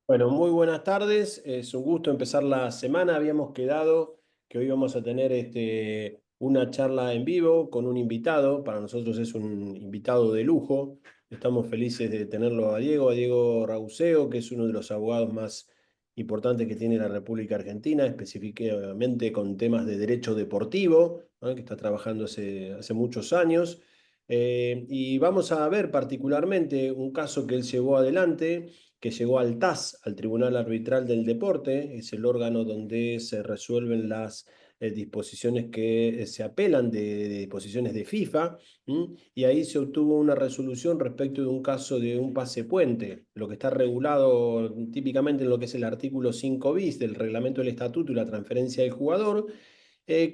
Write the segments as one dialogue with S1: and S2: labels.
S1: Bueno, muy buenas tardes. Es un gusto empezar la semana. Habíamos quedado que hoy vamos a tener una charla en vivo con un invitado. Para nosotros es un invitado de lujo. Estamos felices de tenerlo a Diego Rauseo, que es uno de los abogados más importantes que tiene la República Argentina, específicamente con temas de derecho deportivo, ¿no? Que está trabajando hace muchos años. Y vamos a ver particularmente un caso que él llevó adelante, que llegó al TAS, al Tribunal Arbitral del Deporte. Es el órgano donde se resuelven las disposiciones que se apelan de disposiciones de FIFA. Y ahí se obtuvo una resolución respecto de un caso de un pase puente, lo que está regulado típicamente en lo que es el artículo 5 bis del reglamento del estatuto y la transferencia del jugador.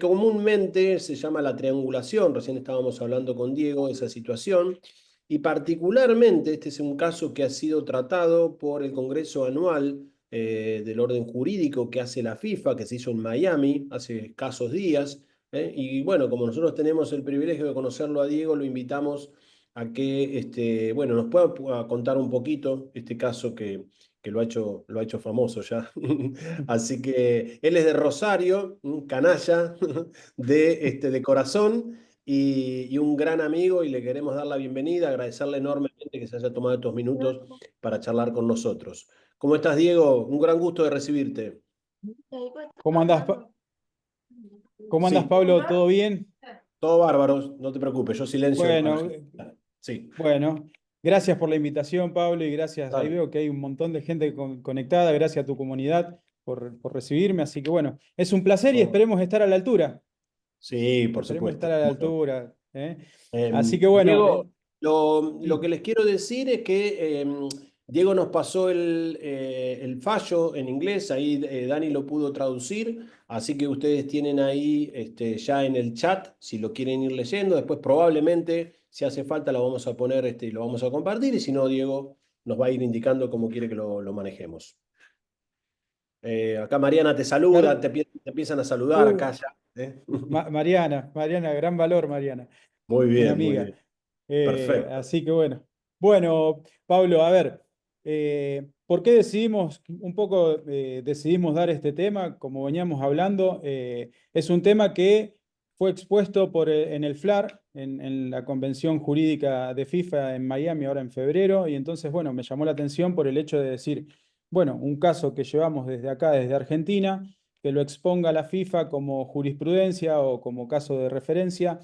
S1: Comúnmente se llama la triangulación. Recién estábamos hablando con Diego de esa situación. Y particularmente este es un caso que ha sido tratado por el Congreso Anual del Orden Jurídico que hace la FIFA, que se hizo en Miami hace escasos días. Y bueno, como nosotros tenemos el privilegio de conocerlo a Diego, lo invitamos a que bueno, nos pueda contar un poquito este caso que lo ha hecho famoso ya. Así que él es de Rosario, un canalla de corazón y un gran amigo, y le queremos dar la bienvenida, agradecerle enormemente que se haya tomado estos minutos para charlar con nosotros. ¿Cómo estás, Diego? Un gran gusto de recibirte.
S2: ¿Cómo andás, cómo andás,
S1: Sí,
S2: Pablo? ¿Todo bien?
S1: todo bárbaro, no te preocupes, yo silencio a la
S2: Bueno,
S1: gente. Sí.
S2: bueno, gracias por la invitación, Pablo, y gracias. Ahí
S1: Dale.
S2: veo que hay un montón de gente conectada, gracias a tu comunidad por recibirme. Así que bueno, es un placer y
S1: Oh,
S2: esperemos estar a la altura.
S1: sí, por
S2: Esperemos
S1: supuesto.
S2: estar a la
S1: Bueno.
S2: altura, ¿eh? Así que bueno,
S1: Diego, lo que
S2: sí,
S1: les quiero decir es que Diego nos pasó el fallo en inglés, ahí Dani lo pudo traducir, así que ustedes tienen ahí ya en el chat, si lo quieren ir leyendo, después probablemente, si hace falta, lo vamos a poner y lo vamos a compartir, y si no, Diego nos va a ir indicando cómo quiere que lo manejemos. Acá Mariana te saluda,
S2: per-
S1: te empiezan a saludar
S2: uh,
S1: acá ya. ¿Eh?
S2: Mariana, gran valor, Mariana,
S1: Muy
S2: una
S1: bien, muy
S2: amiga.
S1: bien. Perfecto.
S2: Así que bueno. Bueno, Pablo, a ver, ¿por qué decidimos, un poco decidimos dar este tema? Como veníamos hablando, es un tema que fue expuesto en el FLAR, en la Convención Jurídica de FIFA en Miami ahora en febrero, y entonces, bueno, me llamó la atención por el hecho de decir, bueno, un caso que llevamos desde acá, desde Argentina, que lo exponga la FIFA como jurisprudencia o como caso de referencia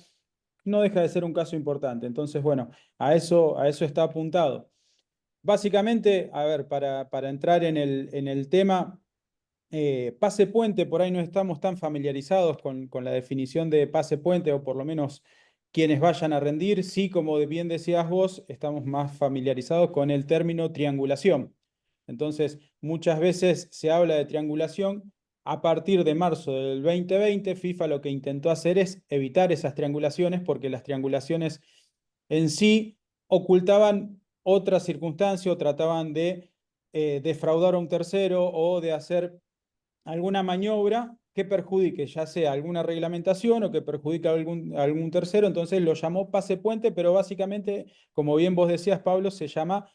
S2: no deja de ser un caso importante. Entonces, bueno, a eso está apuntado. Básicamente, a ver, para entrar en el tema, pase puente, por ahí no estamos tan familiarizados con la definición de pase puente, o por lo menos quienes vayan a rendir, sí, como bien decías vos, estamos más familiarizados con el término triangulación. Entonces, muchas veces se habla de triangulación. A partir de marzo del 2020, FIFA lo que intentó hacer es evitar esas triangulaciones porque las triangulaciones en sí ocultaban otra circunstancia o trataban de defraudar a un tercero o de hacer alguna maniobra que perjudique ya sea alguna reglamentación o que perjudique a algún tercero. Entonces lo llamó pase puente, pero básicamente, como bien vos decías, Pablo, se llama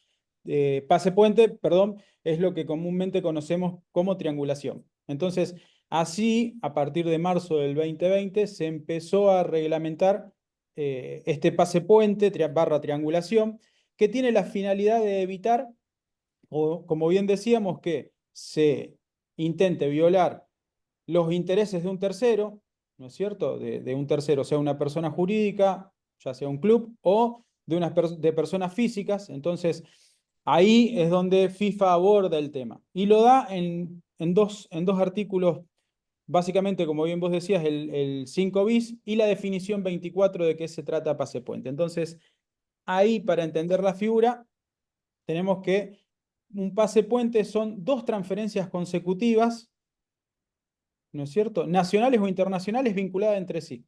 S2: pase puente, perdón, es lo que comúnmente conocemos como triangulación. Entonces, así, a partir de marzo del 2020, se empezó a reglamentar este pase puente barra triangulación, que tiene la finalidad de evitar, o como bien decíamos, que se intente violar los intereses de un tercero, ¿no es cierto? De un tercero, sea una persona jurídica, ya sea un club, o de personas físicas. Entonces, ahí es donde FIFA aborda el tema. Y lo da en dos artículos, básicamente, como bien vos decías, el 5 bis y la definición 24 de qué se trata pase puente. Entonces, ahí, para entender la figura, tenemos que un pase puente son dos transferencias consecutivas, ¿no es cierto? Nacionales o internacionales vinculadas entre sí,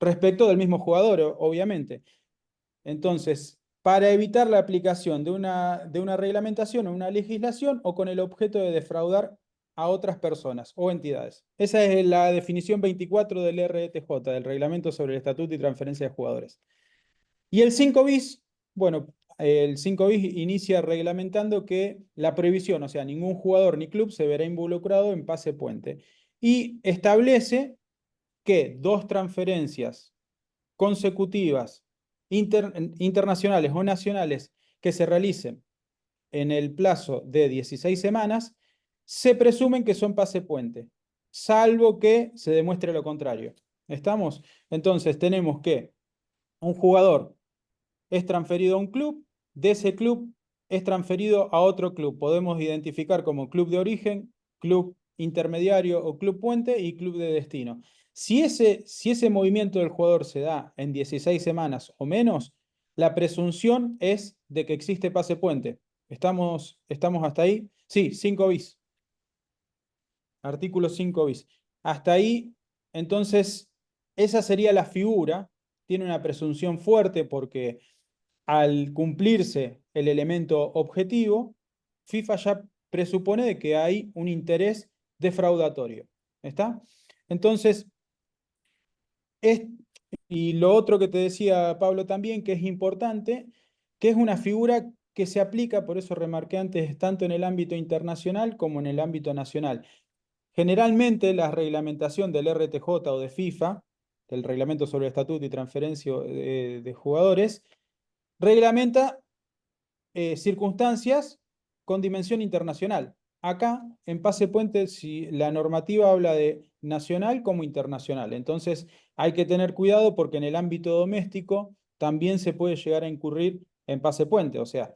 S2: respecto del mismo jugador, obviamente. Entonces, para evitar la aplicación de una reglamentación o una legislación o con el objeto de defraudar a otras personas o entidades. Esa es la definición 24 del RETJ, del Reglamento sobre el Estatuto y Transferencia de Jugadores. Y el 5 bis, bueno, el 5 bis inicia reglamentando que la prohibición, o sea, ningún jugador ni club se verá involucrado en pase puente. Y establece que dos transferencias consecutivas internacionales o nacionales que se realicen en el plazo de 16 semanas, se presumen que son pase puente, salvo que se demuestre lo contrario. ¿Estamos? Entonces tenemos que un jugador es transferido a un club, de ese club es transferido a otro club. Podemos identificar como club de origen, club intermediario o club puente y club de destino. Si ese movimiento del jugador se da en 16 semanas o menos, la presunción es de que existe pase puente. ¿Estamos hasta ahí? Sí, 5 bis. Artículo 5 bis. Hasta ahí, entonces, esa sería la figura. Tiene una presunción fuerte porque al cumplirse el elemento objetivo, FIFA ya presupone de que hay un interés defraudatorio. ¿Está? Entonces, es, y lo otro que te decía Pablo también, que es importante, que es una figura que se aplica, por eso remarqué antes, tanto en el ámbito internacional como en el ámbito nacional. Generalmente la reglamentación del RTJ o de FIFA, del Reglamento sobre el Estatuto y Transferencia de Jugadores, reglamenta circunstancias con dimensión internacional. Acá, en pase puente, si la normativa habla de nacional como internacional. Entonces, hay que tener cuidado porque en el ámbito doméstico también se puede llegar a incurrir en pase puente. O sea,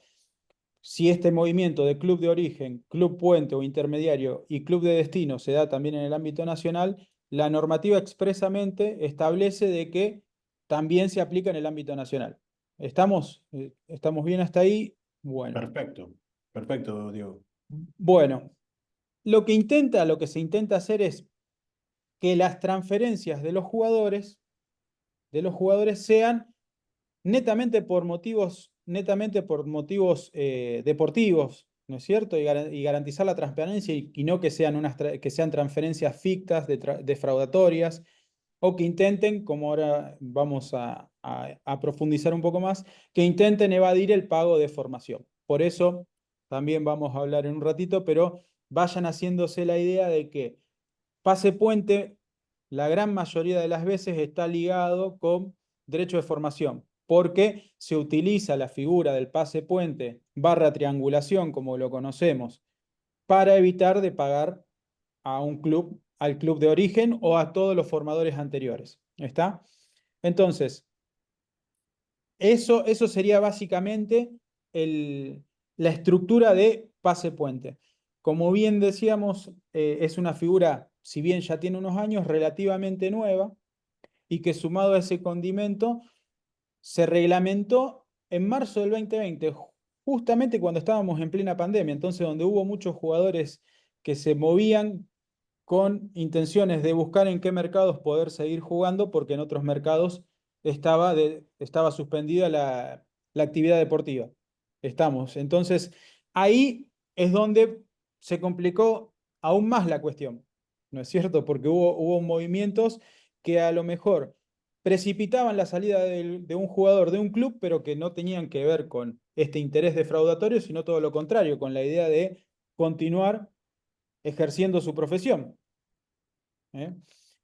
S2: si este movimiento de club de origen, club puente o intermediario y club de destino se da también en el ámbito nacional, la normativa expresamente establece de que también se aplica en el ámbito nacional. ¿Estamos bien hasta ahí? Bueno.
S1: Perfecto, perfecto, Diego.
S2: Bueno, lo que se intenta hacer es que las transferencias de los jugadores sean netamente por motivos deportivos, ¿no es cierto? Y garantizar la transparencia y no que sean transferencias fictas, defraudatorias, o que intenten, como ahora vamos a profundizar un poco más, que intenten evadir el pago de formación. Por eso también vamos a hablar en un ratito, pero vayan haciéndose la idea de que pase puente, la gran mayoría de las veces está ligado con derecho de formación, porque se utiliza la figura del pase puente barra triangulación, como lo conocemos, para evitar de pagar a un club, al club de origen o a todos los formadores anteriores. ¿Está? Entonces, eso sería básicamente la estructura de pase puente. Como bien decíamos, es una figura, si bien ya tiene unos años, relativamente nueva y que sumado a ese condimento se reglamentó en marzo del 2020, justamente cuando estábamos en plena pandemia, entonces donde hubo muchos jugadores que se movían con intenciones de buscar en qué mercados poder seguir jugando, porque en otros mercados estaba suspendida la actividad deportiva. Estamos. Entonces, ahí es donde se complicó aún más la cuestión, ¿no es cierto? Porque hubo movimientos que a lo mejor precipitaban la salida de un jugador de un club, pero que no tenían que ver con este interés defraudatorio, sino todo lo contrario, con la idea de continuar ejerciendo su profesión. ¿Eh?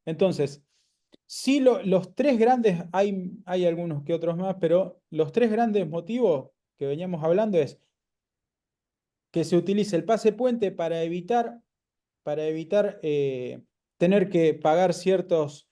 S2: Entonces, sí, los tres grandes, hay algunos que otros más, pero los tres grandes motivos que veníamos hablando es que se utilice el pase puente para evitar tener que pagar ciertos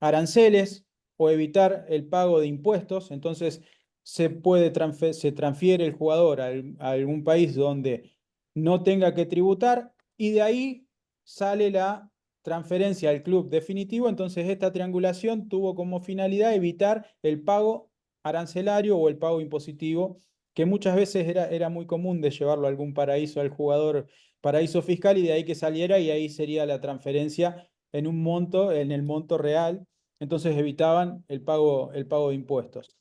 S2: aranceles o evitar el pago de impuestos. Entonces, se transfiere el jugador a algún país donde no tenga que tributar y de ahí sale la transferencia al club definitivo. Entonces, esta triangulación tuvo como finalidad evitar el pago arancelario o el pago impositivo, que muchas veces era muy común de llevarlo a algún paraíso al jugador, paraíso fiscal, y de ahí que saliera y ahí sería la transferencia en el monto real. Entonces evitaban el pago de impuestos.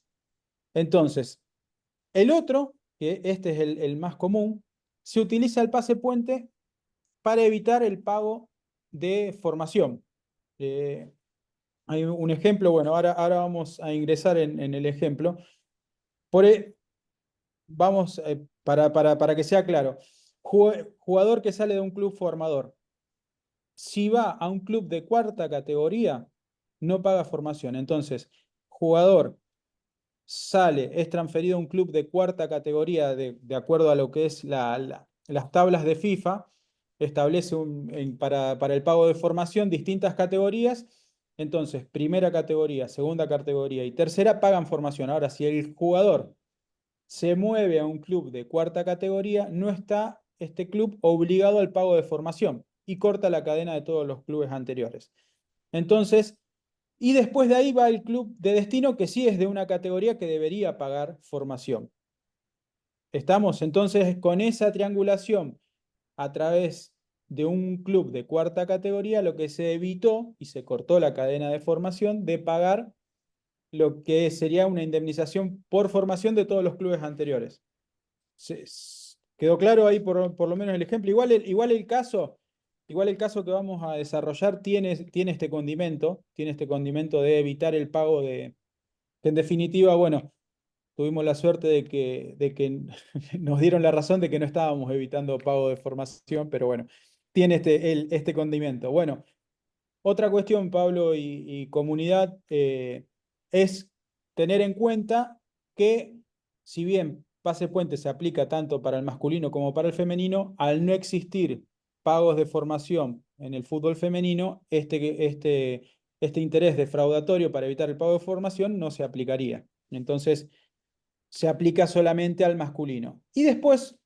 S2: Entonces, el otro, que este es el más común, se utiliza el pase puente para evitar el pago de formación. Eh, Hay un ejemplo, bueno, ahora vamos a ingresar en el ejemplo. vamos, para que sea claro, jugador que sale de un club formador, si va a un club de cuarta categoría, no paga formación. Entonces, jugador sale, es transferido a un club de cuarta categoría de acuerdo a lo que es las tablas de FIFA, establece para el pago de formación distintas categorías. Entonces, primera categoría, segunda categoría y tercera pagan formación. Ahora, si el jugador se mueve a un club de cuarta categoría, no está este club obligado al pago de formación y corta la cadena de todos los clubes anteriores. Entonces, y después de ahí va el club de destino que sí es de una categoría que debería pagar formación. Estamos entonces con esa triangulación a través de un club de cuarta categoría, lo que se evitó y se cortó la cadena de formación de pagar lo que sería una indemnización por formación de todos los clubes anteriores. ¿Quedó claro ahí por lo menos el ejemplo? Igual el caso que vamos a desarrollar tiene este condimento de evitar el pago que en definitiva, bueno, tuvimos la suerte de que nos dieron la razón de que no estábamos evitando pago de formación, pero bueno, tiene este condimento. Bueno, otra cuestión, Pablo y comunidad, es tener en cuenta que si bien pase puente se aplica tanto para el masculino como para el femenino, al no existir pagos de formación en el fútbol femenino, este interés defraudatorio para evitar el pago de formación no se aplicaría. Entonces, se aplica solamente al masculino. Y después,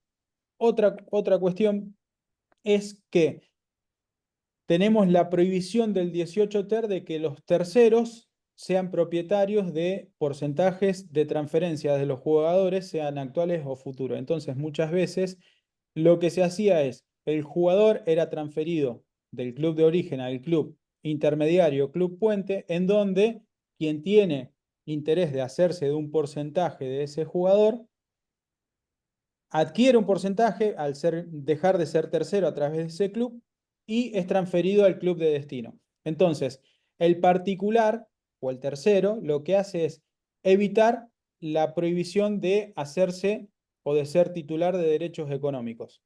S2: otra cuestión es que tenemos la prohibición del 18 ter de que los terceros sean propietarios de porcentajes de transferencia de los jugadores, sean actuales o futuros. Entonces, muchas veces lo que se hacía es, el jugador era transferido del club de origen al club intermediario, club puente, en donde quien tiene interés de hacerse de un porcentaje de ese jugador adquiere un porcentaje al dejar de ser tercero a través de ese club y es transferido al club de destino. Entonces, el particular o el tercero lo que hace es evitar la prohibición de hacerse o de ser titular de derechos económicos.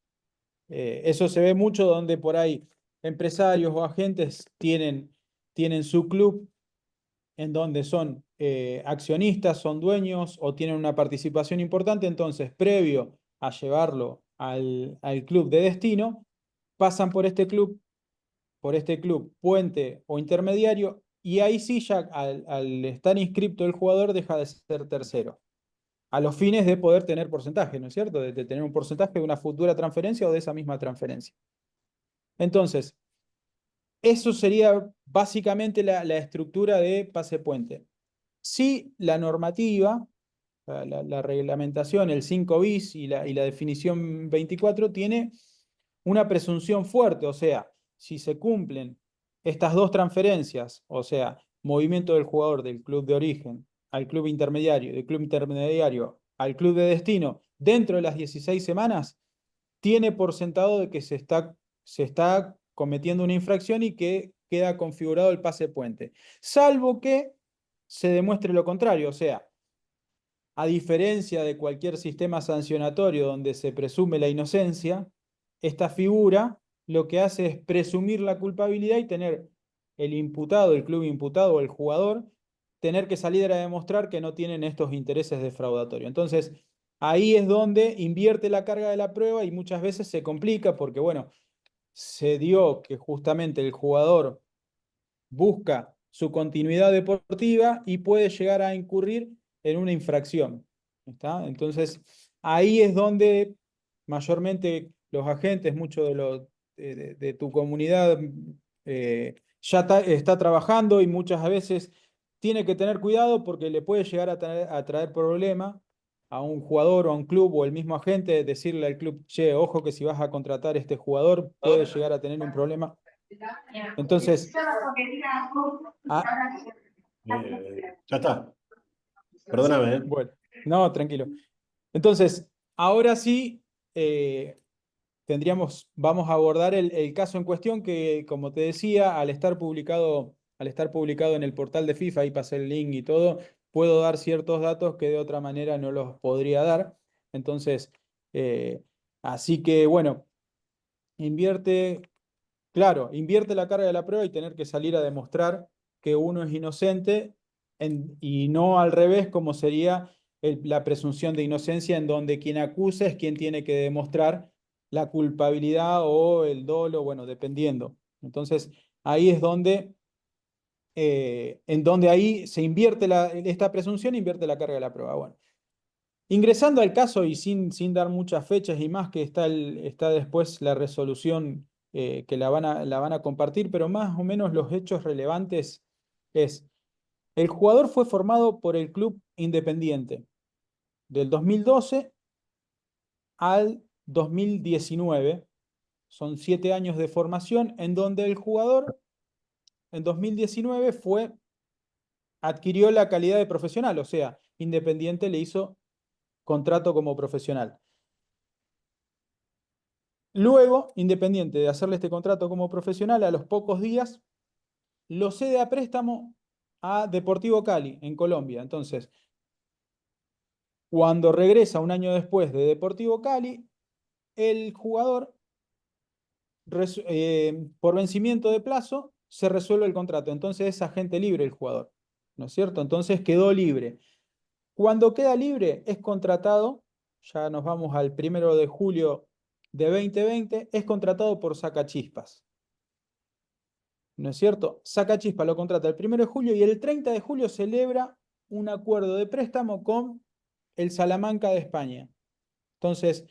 S2: Eso se ve mucho donde por ahí empresarios o agentes tienen su club en donde son accionistas, son dueños o tienen una participación importante, entonces previo a llevarlo al club de destino, pasan por este club puente o intermediario, y ahí sí ya al estar inscripto el jugador deja de ser tercero, a los fines de poder tener porcentaje, ¿no es cierto? De tener un porcentaje de una futura transferencia o de esa misma transferencia. Entonces, eso sería básicamente la estructura de pase puente. Sí, la normativa, la reglamentación, el 5 bis y la definición 24 tiene una presunción fuerte, o sea, si se cumplen estas dos transferencias, o sea, movimiento del jugador del club de origen al club intermediario, del club intermediario al club de destino, dentro de las 16 semanas, tiene por sentado de que se está cometiendo una infracción y que queda configurado el pase puente, salvo que se demuestre lo contrario, o sea, a diferencia de cualquier sistema sancionatorio donde se presume la inocencia, esta figura lo que hace es presumir la culpabilidad y tener el imputado, el club imputado o el jugador, tener que salir a demostrar que no tienen estos intereses defraudatorios. Entonces, ahí es donde invierte la carga de la prueba y muchas veces se complica porque, bueno, se dio que justamente el jugador busca su continuidad deportiva y puede llegar a incurrir en una infracción. ¿Está? Entonces, ahí es donde mayormente los agentes, mucho de tu comunidad ya está trabajando y muchas veces tiene que tener cuidado porque le puede llegar a traer problema a un jugador o a un club o el mismo agente, decirle al club, che, ojo que si vas a contratar a este jugador puede llegar a tener un problema. Entonces, ah,
S1: Ya está. Perdóname, ¿eh?
S2: bueno, no, tranquilo. Entonces, ahora sí, eh, vamos a abordar el caso en cuestión que, como te decía, al estar publicado en el portal de FIFA, ahí pasé el link y todo, puedo dar ciertos datos que de otra manera no los podría dar. Entonces, eh, así que bueno, invierte, claro, invierte la carga de la prueba y tener que salir a demostrar que uno es inocente y no al revés, como sería la presunción de inocencia, en donde quien acusa es quien tiene que demostrar la culpabilidad o el dolo, bueno, dependiendo. Entonces, ahí es donde, en donde ahí se invierte esta presunción, invierte la carga de la prueba. Bueno, ingresando al caso y sin dar muchas fechas y más, que está después la resolución que la van a compartir, pero más o menos los hechos relevantes es, el jugador fue formado por el club Independiente del 2012 al 2019. Son 7 años de formación en donde el jugador en 2019 adquirió la calidad de profesional, o sea, Independiente le hizo contrato como profesional. Luego, Independiente de hacerle este contrato como profesional, a los pocos días lo cede a préstamo a Deportivo Cali, en Colombia. Entonces, cuando regresa un año después de Deportivo Cali, el jugador, por vencimiento de plazo, se resuelve el contrato. Entonces es agente libre el jugador, ¿no es cierto? Entonces quedó libre. Cuando queda libre, es contratado, ya nos vamos al 1 de julio de 2020, es contratado por Sacachispas. ¿No es cierto? Sacachispa lo contrata el 1 de julio y el 30 de julio celebra un acuerdo de préstamo con el Salamanca de España. Entonces,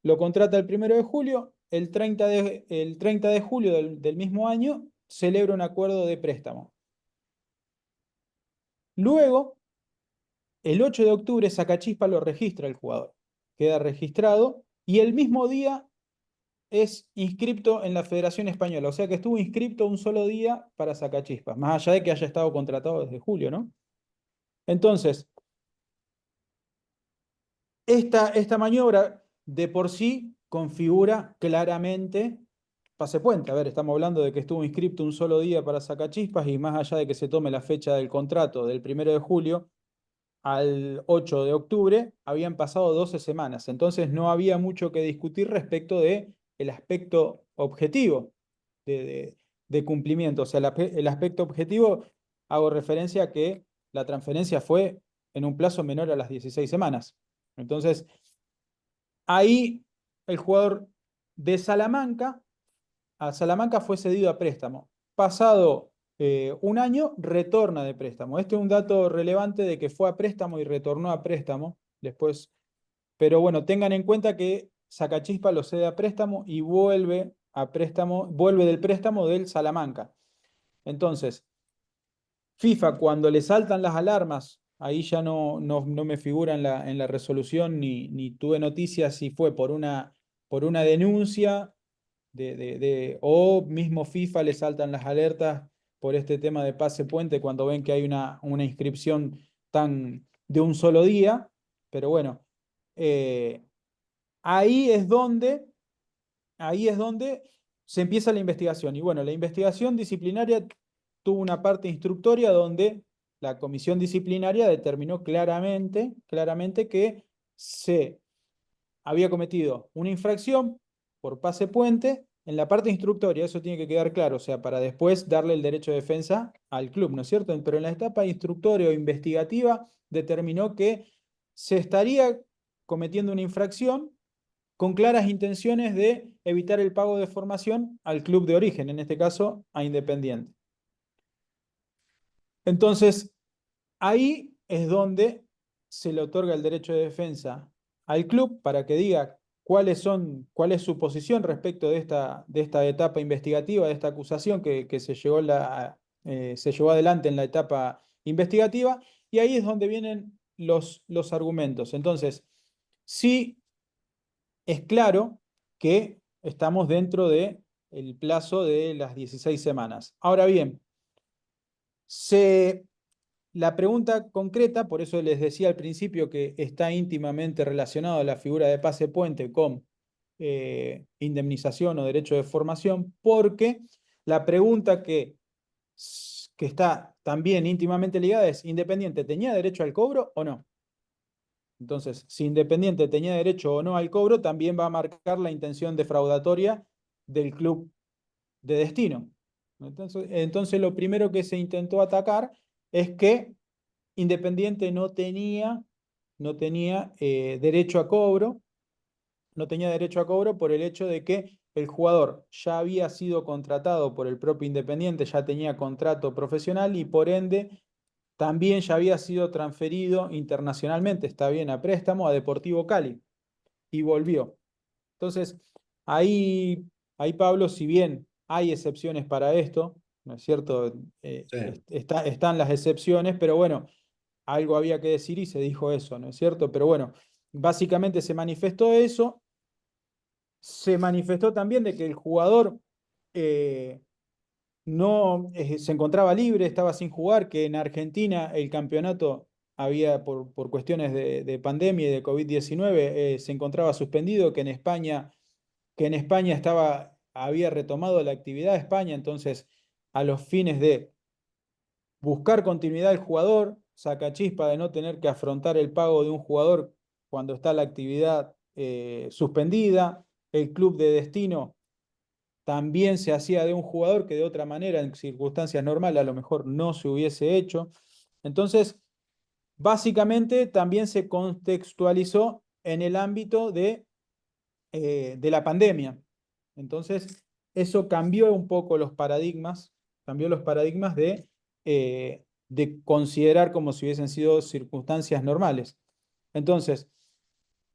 S2: lo contrata el 1 de julio, el 30 de julio del mismo año celebra un acuerdo de préstamo. Luego, el 8 de octubre, Sacachispa lo registra el jugador. Queda registrado y el mismo día es inscripto en la Federación Española, o sea que estuvo inscripto un solo día para Sacachispas, más allá de que haya estado contratado desde julio, ¿no? Entonces, esta maniobra de por sí configura claramente pase puente. A ver, estamos hablando de que estuvo inscripto un solo día para Sacachispas y más allá de que se tome la fecha del contrato del 1 de julio al 8 de octubre, habían pasado 12 semanas. Entonces no había mucho que discutir respecto de el aspecto objetivo de, de- de cumplimiento. O sea, el aspecto objetivo, hago referencia a que la transferencia fue en un plazo menor a las 16 semanas. Entonces, ahí el jugador de Salamanca a Salamanca fue cedido a préstamo. Pasado un año, retorna de préstamo. Este es un dato relevante de que fue a préstamo y retornó a préstamo después. Pero bueno, tengan en cuenta que Sacachispa lo cede a préstamo y vuelve del préstamo del Salamanca. Entonces, FIFA, cuando le saltan las alarmas, ahí ya no me figura en la resolución ni tuve noticias si fue por una denuncia o mismo FIFA le saltan las alertas por este tema de pase puente cuando ven que hay una inscripción de un solo día. Pero bueno, eh, ahí es donde, ahí es donde se empieza la investigación. Y bueno, la investigación disciplinaria tuvo una parte instructoria donde la comisión disciplinaria determinó claramente que se había cometido una infracción por pase puente en la parte instructoria, eso tiene que quedar claro, o sea, para después darle el derecho de defensa al club, ¿no es cierto? Pero en la etapa instructoria o investigativa determinó que se estaría cometiendo una infracción con claras intenciones de evitar el pago de formación al club de origen, en este caso a Independiente. Entonces, ahí es donde se le otorga el derecho de defensa al club para que diga cuál es su posición respecto de esta etapa investigativa, de esta acusación que se llevó adelante en la etapa investigativa, y ahí es donde vienen los argumentos. Entonces, sí es claro que estamos dentro del plazo de las 16 semanas. Ahora bien, se la pregunta concreta, por eso les decía al principio que está íntimamente relacionado a la figura de pase puente con indemnización o derecho de formación, porque la pregunta que está también íntimamente ligada es, ¿Independiente tenía derecho al cobro o no? Entonces, si Independiente tenía derecho o no al cobro, también va a marcar la intención defraudatoria del club de destino. Entonces lo primero que se intentó atacar es que Independiente no tenía derecho a cobro, no tenía derecho a cobro por el hecho de que el jugador ya había sido contratado por el propio Independiente, ya tenía contrato profesional y por ende también ya había sido transferido internacionalmente, está bien, a préstamo a Deportivo Cali y volvió. Entonces, ahí, ahí Pablo, si bien hay excepciones para esto, ¿no es cierto?
S1: Sí.
S2: Están las excepciones, pero bueno, algo había que decir y se dijo eso, ¿no es cierto? Pero bueno, básicamente se manifestó eso, se manifestó también de que el jugador eh, no se encontraba libre, estaba sin jugar, que en Argentina el campeonato había, por cuestiones de pandemia y de COVID-19, se encontraba suspendido, que en España había retomado la actividad de España, entonces a los fines de buscar continuidad del jugador, saca chispa de no tener que afrontar el pago de un jugador cuando está la actividad suspendida, el club de destino también se hacía de un jugador que de otra manera, en circunstancias normales, a lo mejor no se hubiese hecho. Entonces, básicamente también se contextualizó en el ámbito de la pandemia. Entonces, eso cambió los paradigmas de considerar como si hubiesen sido circunstancias normales. Entonces,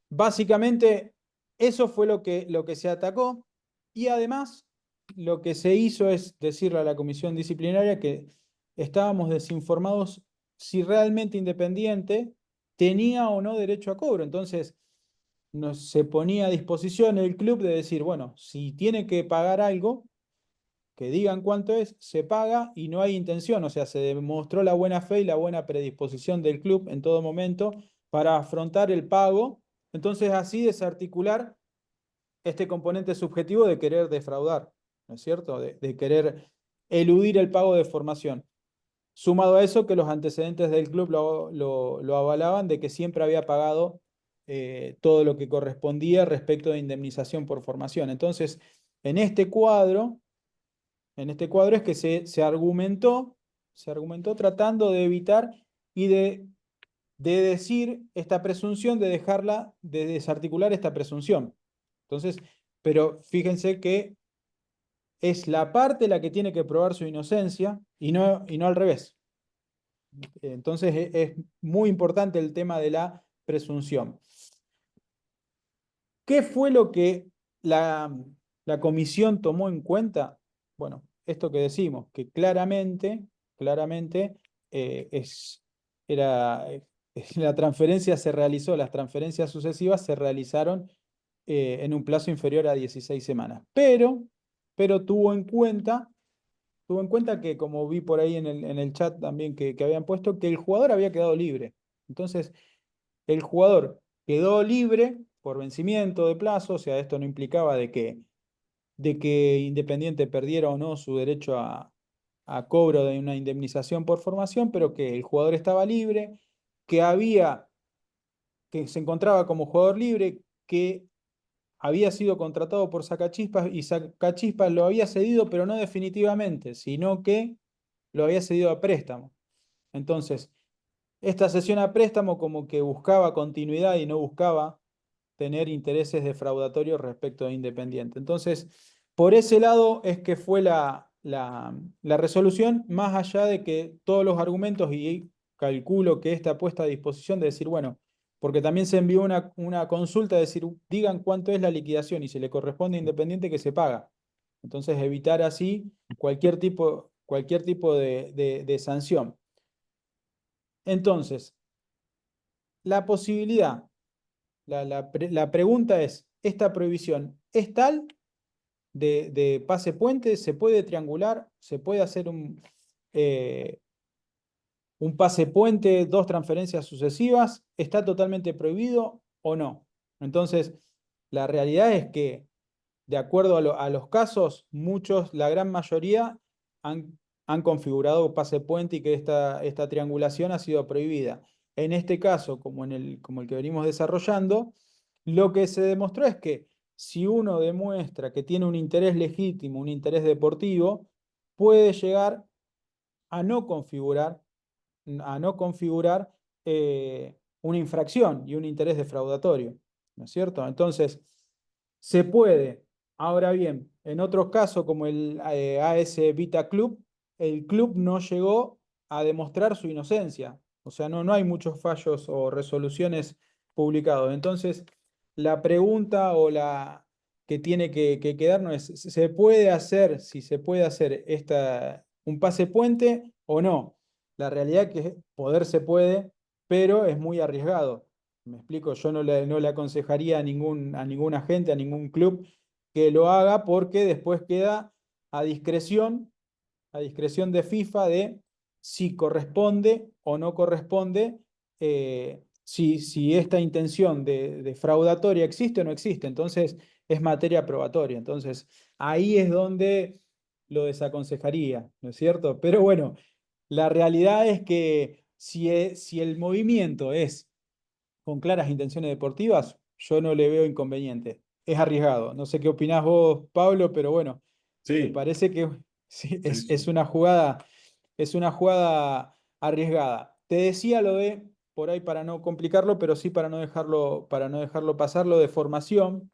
S2: básicamente, eso fue lo que se atacó y además lo que se hizo es decirle a la comisión disciplinaria que estábamos desinformados si realmente Independiente tenía o no derecho a cobro. Entonces, se ponía a disposición el club de decir, bueno, si tiene que pagar algo, que digan cuánto es, se paga y no hay intención. O sea, se demostró la buena fe y la buena predisposición del club en todo momento para afrontar el pago. Entonces, así desarticular este componente subjetivo de querer defraudar, ¿no es cierto? De querer eludir el pago de formación. Sumado a eso, que los antecedentes del club lo avalaban de que siempre había pagado todo lo que correspondía respecto de indemnización por formación. Entonces, en este cuadro, en este cuadro es que se argumentó tratando de evitar y de decir esta presunción, de dejarla, de desarticular esta presunción. Entonces, pero fíjense que es la parte la que tiene que probar su inocencia y no al revés. Entonces es muy importante el tema de la presunción. ¿Qué fue lo que la comisión tomó en cuenta? Bueno, esto que decimos, que claramente eh, es, era, la transferencia se realizó, las transferencias sucesivas se realizaron en un plazo inferior a 16 semanas. Pero tuvo en cuenta que, como vi por ahí en el chat también que habían puesto, que el jugador había quedado libre. Entonces, el jugador quedó libre por vencimiento de plazo, o sea, esto no implicaba de que Independiente perdiera o no su derecho a cobro de una indemnización por formación, pero que el jugador estaba libre, que que se encontraba como jugador libre, que había sido contratado por Sacachispas y Sacachispas lo había cedido, pero no definitivamente, sino que lo había cedido a préstamo. Entonces, esta cesión a préstamo como que buscaba continuidad y no buscaba tener intereses defraudatorios respecto de Independiente. Entonces, por ese lado es que fue la resolución, más allá de que todos los argumentos, y calculo que esta puesta a disposición de decir, bueno, porque también se envió una consulta de decir, digan cuánto es la liquidación y si le corresponde a Independiente que se paga. Entonces, evitar así cualquier tipo de sanción. Entonces, la posibilidad, la pregunta es, ¿esta prohibición es tal de pase puente? ¿Se puede triangular? ¿Se puede hacer un pase puente, dos transferencias sucesivas? ¿Está totalmente prohibido o no? Entonces, la realidad es que, de acuerdo a los casos, la gran mayoría han configurado pase puente y que esta triangulación ha sido prohibida. en este caso, como el que venimos desarrollando, lo que se demostró es que si uno demuestra que tiene un interés legítimo, un interés deportivo, puede llegar a no configurar, una infracción y un interés defraudatorio, ¿no es cierto? Entonces, se puede. Ahora bien, en otros casos, como el AS Vita Club, el club no llegó a demostrar su inocencia. O sea, no hay muchos fallos o resoluciones publicados. Entonces, la pregunta o la que tiene que quedarnos es, ¿se puede hacer, si se puede hacer un pase puente o no? La realidad es que poder se puede, pero es muy arriesgado. Me explico, yo no le aconsejaría a ningún agente, a ningún club que lo haga porque después queda a discreción, a discreción de FIFA de si corresponde o no corresponde, si esta intención de fraudatoria existe o no existe. Entonces es materia probatoria. Entonces ahí es donde lo desaconsejaría, ¿no es cierto? Pero bueno, la realidad es que si el movimiento es con claras intenciones deportivas, yo no le veo inconveniente. Es arriesgado. No sé qué opinás vos, Pablo, pero bueno, me
S1: Sí,
S2: parece que sí,
S1: sí,
S2: es
S1: sí.
S2: una jugada arriesgada. Te decía lo de, por ahí para no complicarlo, pero sí para no dejarlo pasar, lo de formación,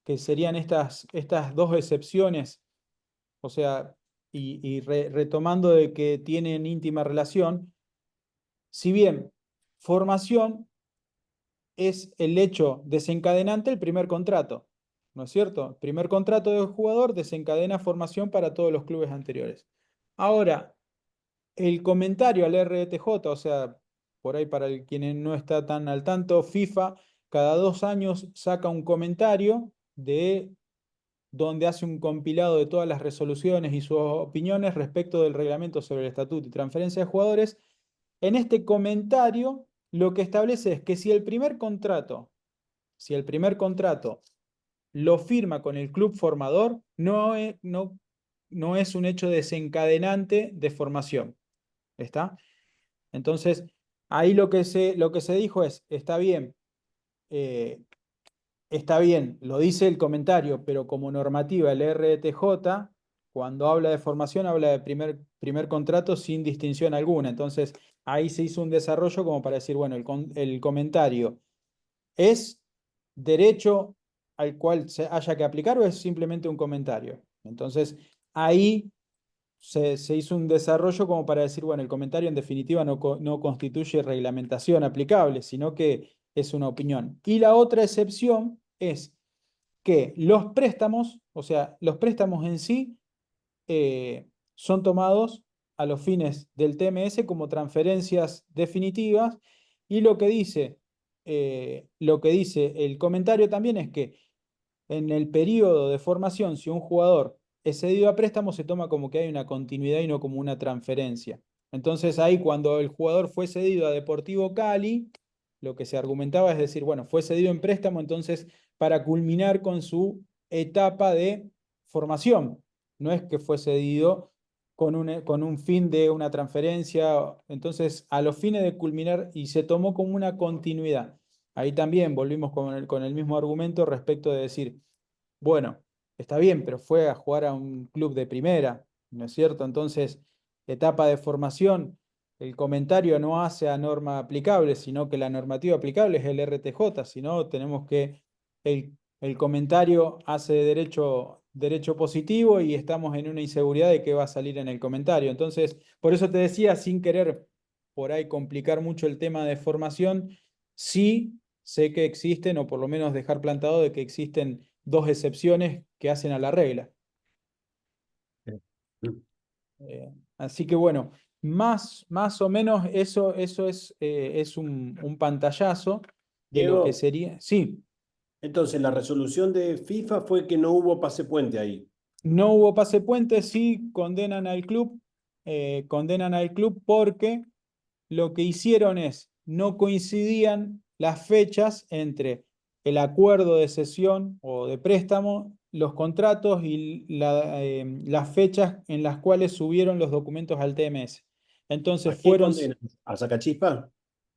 S2: que serían estas dos excepciones, o sea, retomando de que tienen íntima relación, si bien formación es el hecho desencadenante el primer contrato, ¿no es cierto? El primer contrato del jugador desencadena formación para todos los clubes anteriores. Ahora, el comentario al RTJ, o sea, por ahí para quien no está tan al tanto, FIFA cada 2 años saca un comentario de donde hace un compilado de todas las resoluciones y sus opiniones respecto del reglamento sobre el estatuto y transferencia de jugadores. En este comentario, lo que establece es que si el primer contrato lo firma con el club formador, no es un hecho desencadenante de formación. ¿Está? Entonces, ahí lo que se dijo es, eh, está bien, lo dice el comentario, pero como normativa el RTJ, cuando habla de formación, habla de primer contrato sin distinción alguna. Entonces, ahí se hizo un desarrollo como para decir, bueno, el comentario ¿es derecho al cual se haya que aplicar o es simplemente un comentario? Entonces, ahí se hizo un desarrollo como para decir, bueno, el comentario en definitiva no constituye reglamentación aplicable, sino que es una opinión. Y la otra excepción es que los préstamos, o sea, los préstamos en sí, son tomados a los fines del TMS como transferencias definitivas y lo que dice el comentario también es que en el periodo de formación, si un jugador es cedido a préstamo, se toma como que hay una continuidad y no como una transferencia. Entonces ahí cuando el jugador fue cedido a Deportivo Cali, lo que se argumentaba es decir, bueno, fue cedido en préstamo, entonces para culminar con su etapa de formación. No es que fue cedido con un fin de una transferencia, entonces a los fines de culminar y se tomó como una continuidad. Ahí también volvimos con el mismo argumento respecto de decir, bueno, está bien, pero fue a jugar a un club de primera, ¿no es cierto? Entonces, etapa de formación, el comentario no hace a norma aplicable, sino que la normativa aplicable es el RTJ, si no, tenemos que el comentario hace derecho positivo y estamos en una inseguridad de qué va a salir en el comentario. Entonces, por eso te decía, sin querer por ahí complicar mucho el tema de formación, sí sé que existen, o por lo menos dejar plantado de que existen dos excepciones que hacen a la regla. Así que bueno, más o menos eso es un pantallazo de lo que
S1: Diego,
S2: sería. Sí,
S1: entonces la resolución de FIFA fue que no hubo pase puente ahí.
S2: no hubo pase puente, sí condenan al club porque lo que hicieron es, no coincidían las fechas entre el acuerdo de cesión o de préstamo, los contratos y las fechas en las cuales subieron los documentos al TMS.
S1: ¿A
S2: Entonces
S1: qué
S2: fueron,
S1: condenan? ¿A Sacachispa?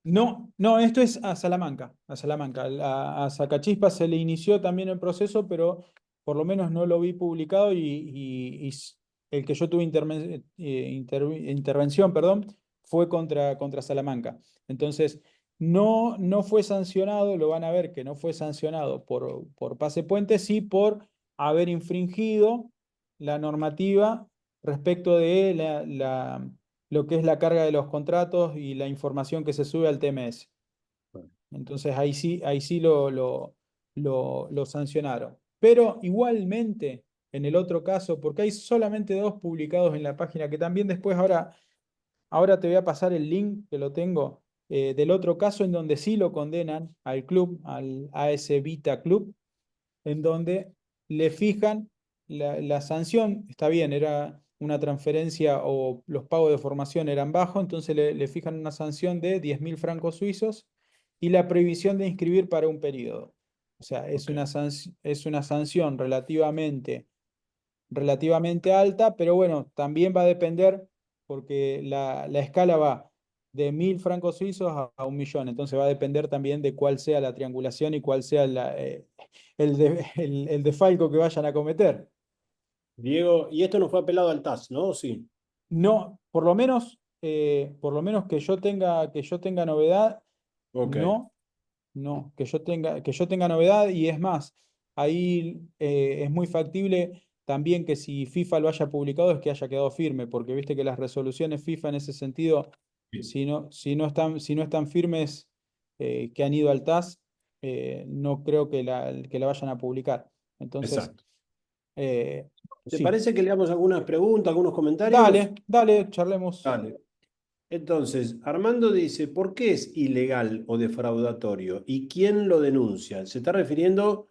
S2: No, no, esto es a Salamanca, a Salamanca. A Sacachispa se le inició también el proceso, pero por lo menos no lo vi publicado el que yo tuve intervención, perdón, fue contra Salamanca. Entonces, no fue sancionado, lo van a ver que no fue sancionado por pase puente, sí por haber infringido la normativa respecto de lo que es la carga de los contratos y la información que se sube al TMS. Entonces ahí sí lo sancionaron. Pero igualmente, en el otro caso, porque hay solamente dos publicados en la página, que también después ahora te voy a pasar el link que lo tengo, del otro caso en donde sí lo condenan al club, al AS Vita Club, en donde le fijan la sanción, está bien, era una transferencia o los pagos de formación eran bajos, entonces le fijan una sanción de 10.000 francos suizos y la prohibición de inscribir para un periodo. O sea,
S1: Ok.
S2: es una sanción relativamente alta, pero bueno, también va a depender porque la escala va de 1.000 francos suizos a 1.000.000, entonces va a depender también de cuál sea la triangulación y cuál sea el desfalco que vayan a cometer.
S1: Diego, y esto no fue apelado al TAS, ¿no? Sí.
S2: No, por lo menos que yo tenga novedad,
S1: Ok.
S2: no. No, que yo tenga novedad y es más, ahí es muy factible también que si FIFA lo haya publicado es que haya quedado firme, porque viste que las resoluciones FIFA en ese sentido,
S1: Bien.
S2: si no están firmes que han ido al TAS, no creo que la vayan a publicar. Entonces,
S1: Exacto.
S2: eh,
S1: ¿Te
S2: sí,
S1: parece que leamos algunas preguntas, algunos comentarios?
S2: dale, charlemos.
S1: Dale. Entonces, Armando dice, ¿por qué es ilegal o defraudatorio? ¿Y quién lo denuncia? Se está refiriendo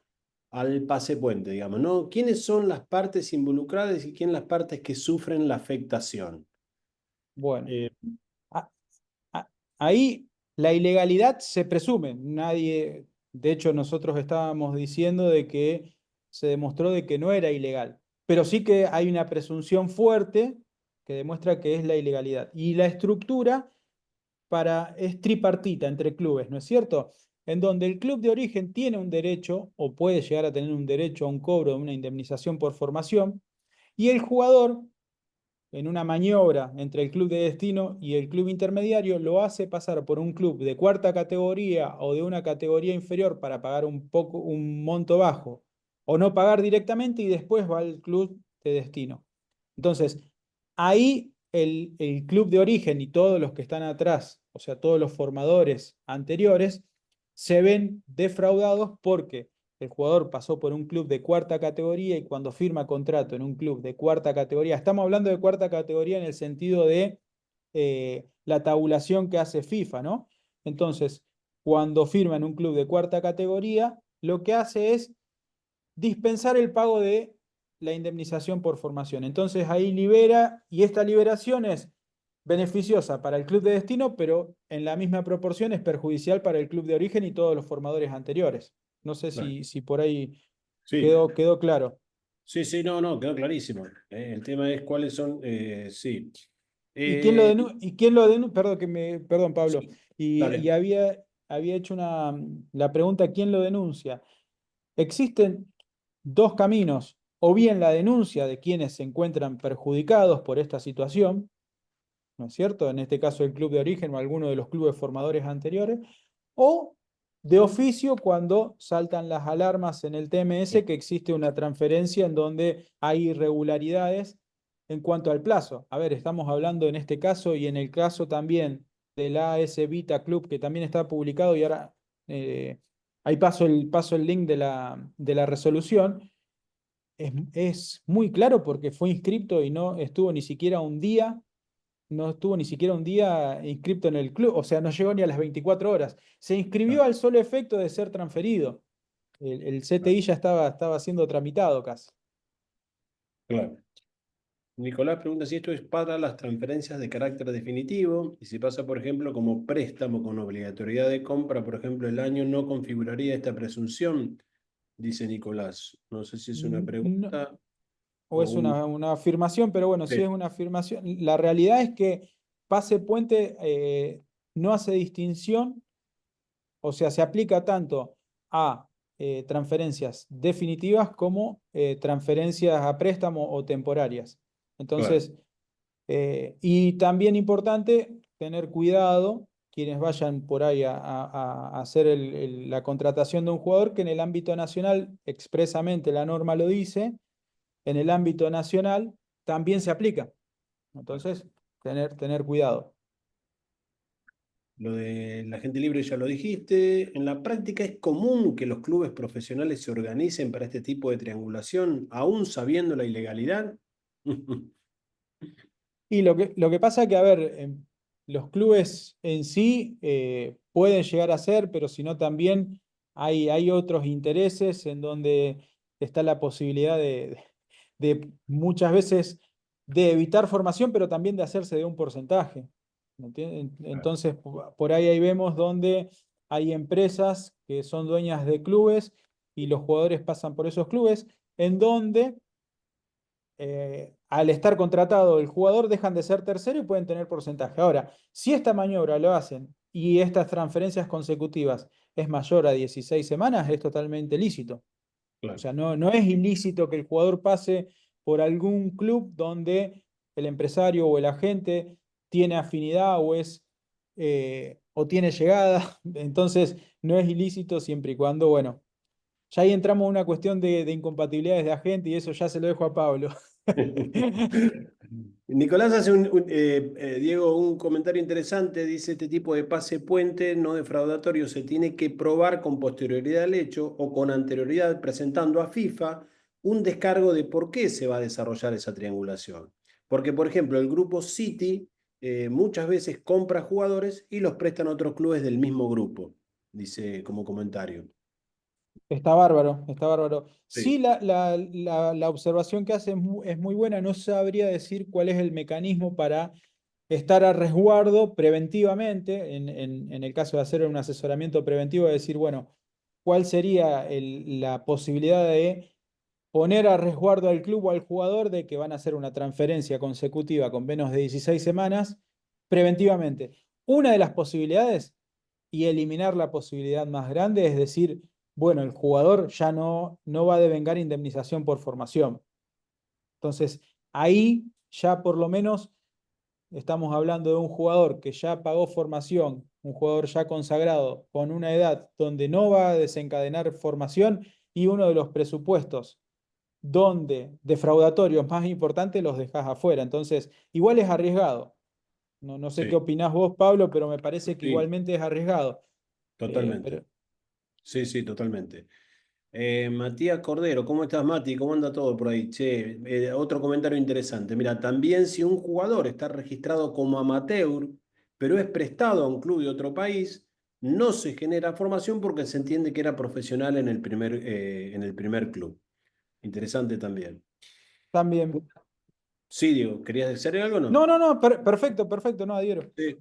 S1: al pase puente, digamos, ¿no? ¿Quiénes son las partes involucradas y quién las partes que sufren la afectación?
S2: Bueno.
S1: Eh,
S2: a- a- Ahí la ilegalidad se presume. Nadie, de hecho, nosotros estábamos diciendo de que se demostró de que no era ilegal, pero sí que hay una presunción fuerte que demuestra que es la ilegalidad. Y la estructura es tripartita entre clubes, ¿no es cierto? En donde el club de origen tiene un derecho o puede llegar a tener un derecho a un cobro de una indemnización por formación y el jugador en una maniobra entre el club de destino y el club intermediario, lo hace pasar por un club de cuarta categoría o de una categoría inferior para pagar un monto bajo, o no pagar directamente y después va al club de destino. Entonces, ahí el club de origen y todos los que están atrás, o sea, todos los formadores anteriores, se ven defraudados porque el jugador pasó por un club de cuarta categoría y cuando firma contrato en un club de cuarta categoría, estamos hablando de cuarta categoría en el sentido de la tabulación que hace FIFA, ¿no? Entonces, cuando firma en un club de cuarta categoría, lo que hace es dispensar el pago de la indemnización por formación. Entonces ahí libera y esta liberación es beneficiosa para el club de destino, pero en la misma proporción es perjudicial para el club de origen y todos los formadores anteriores. No sé
S1: bueno,
S2: si por ahí
S1: sí,
S2: quedó claro.
S1: sí, sí, no, no, quedó clarísimo. El tema es cuáles son, sí.
S2: ¿Y
S1: Eh,
S2: quién lo denuncia? Perdón, Pablo.
S1: sí,
S2: Y
S1: dale.
S2: había hecho la pregunta, ¿quién lo denuncia? Existen dos caminos, o bien la denuncia de quienes se encuentran perjudicados por esta situación, ¿no es cierto? En este caso el club de origen o alguno de los clubes formadores anteriores, o de oficio cuando saltan las alarmas en el TMS que existe una transferencia en donde hay irregularidades en cuanto al plazo. A ver, estamos hablando en este caso y en el caso también del AS Vita Club que también está publicado y ahora ahí paso el link de la resolución. Es muy claro porque fue inscripto y no estuvo ni siquiera un día no estuvo ni siquiera un día inscripto en el club, o sea, no llegó ni a las 24 horas. Se inscribió
S1: Claro,
S2: al solo efecto de ser transferido. El
S1: claro,
S2: CTI ya estaba siendo tramitado casi.
S1: claro. Nicolás pregunta si esto es para las transferencias de carácter definitivo y si pasa, por ejemplo, como préstamo con obligatoriedad de compra, por ejemplo, el año no configuraría esta presunción, dice Nicolás. No sé si es una
S2: No,
S1: pregunta
S2: o
S1: o
S2: es
S1: un...
S2: una afirmación, pero bueno, sí
S1: Sí,
S2: es una afirmación. La realidad es que pase puente no hace distinción, o sea, se aplica tanto a transferencias definitivas como transferencias a préstamo o temporarias.
S1: Claro.
S2: Entonces, y también importante tener cuidado quienes vayan por ahí a hacer la contratación de un jugador, que en el ámbito nacional, expresamente la norma lo dice, en el ámbito nacional también se aplica. Entonces, tener cuidado.
S1: Lo de la gente libre ya lo dijiste. En la práctica es común que los clubes profesionales se organicen para este tipo de triangulación, aún sabiendo la ilegalidad.
S2: Y lo que pasa es que, a ver, los clubes en sí pueden llegar a ser, pero si no también hay otros intereses en donde está la posibilidad de muchas veces de evitar formación, pero también de hacerse de un porcentaje. ¿Me entienden?
S1: Claro.
S2: Entonces, por ahí vemos donde hay empresas que son dueñas de clubes y los jugadores pasan por esos clubes, en donde al estar contratado el jugador dejan de ser tercero y pueden tener porcentaje. Ahora, si esta maniobra lo hacen y estas transferencias consecutivas es mayor a 16 semanas, es totalmente lícito. O
S1: Claro.
S2: sea, no es ilícito que el jugador pase por algún club donde el empresario o el agente tiene afinidad o tiene llegada. Entonces, no es ilícito siempre y cuando, bueno, ya ahí entramos en una cuestión de incompatibilidades de agente y eso ya se lo dejo a Pablo.
S1: Nicolás hace Diego, un comentario interesante. Dice: este tipo de pase puente no defraudatorio se tiene que probar con posterioridad al hecho o con anterioridad, presentando a FIFA un descargo de por qué se va a desarrollar esa triangulación. Porque, por ejemplo, el grupo City muchas veces compra jugadores y los prestan a otros clubes del mismo grupo, dice como comentario.
S2: Está bárbaro, está bárbaro. Sí,
S1: Sí,
S2: la observación que hace es muy buena. No sabría decir cuál es el mecanismo para estar a resguardo preventivamente, en el caso de hacer un asesoramiento preventivo, de decir, bueno, cuál sería la posibilidad de poner a resguardo al club o al jugador de que van a hacer una transferencia consecutiva con menos de 16 semanas preventivamente. Una de las posibilidades y eliminar la posibilidad más grande es decir, bueno, el jugador ya no va a devengar indemnización por formación. Entonces, ahí ya por lo menos estamos hablando de un jugador que ya pagó formación, un jugador ya consagrado, con una edad donde no va a desencadenar formación y uno de los presupuestos donde defraudatorios más importantes los dejas afuera. Entonces, igual es arriesgado. No sé qué
S1: sí,
S2: opinás vos, Pablo, pero me parece que
S1: sí,
S2: igualmente es arriesgado.
S1: totalmente.
S2: Pero
S1: Sí, sí, totalmente. Matías Cordero, ¿cómo estás, Mati? ¿Cómo anda todo por ahí? Che, otro comentario interesante. Mira, también si un jugador está registrado como amateur, pero es prestado a un club de otro país, no se genera formación porque se entiende que era profesional en el primer club. Interesante también.
S2: también.
S1: Sí, Diego, ¿querías decir algo o
S2: No,
S1: no?
S2: no, no, perfecto, perfecto, no adhiero.
S1: Sí.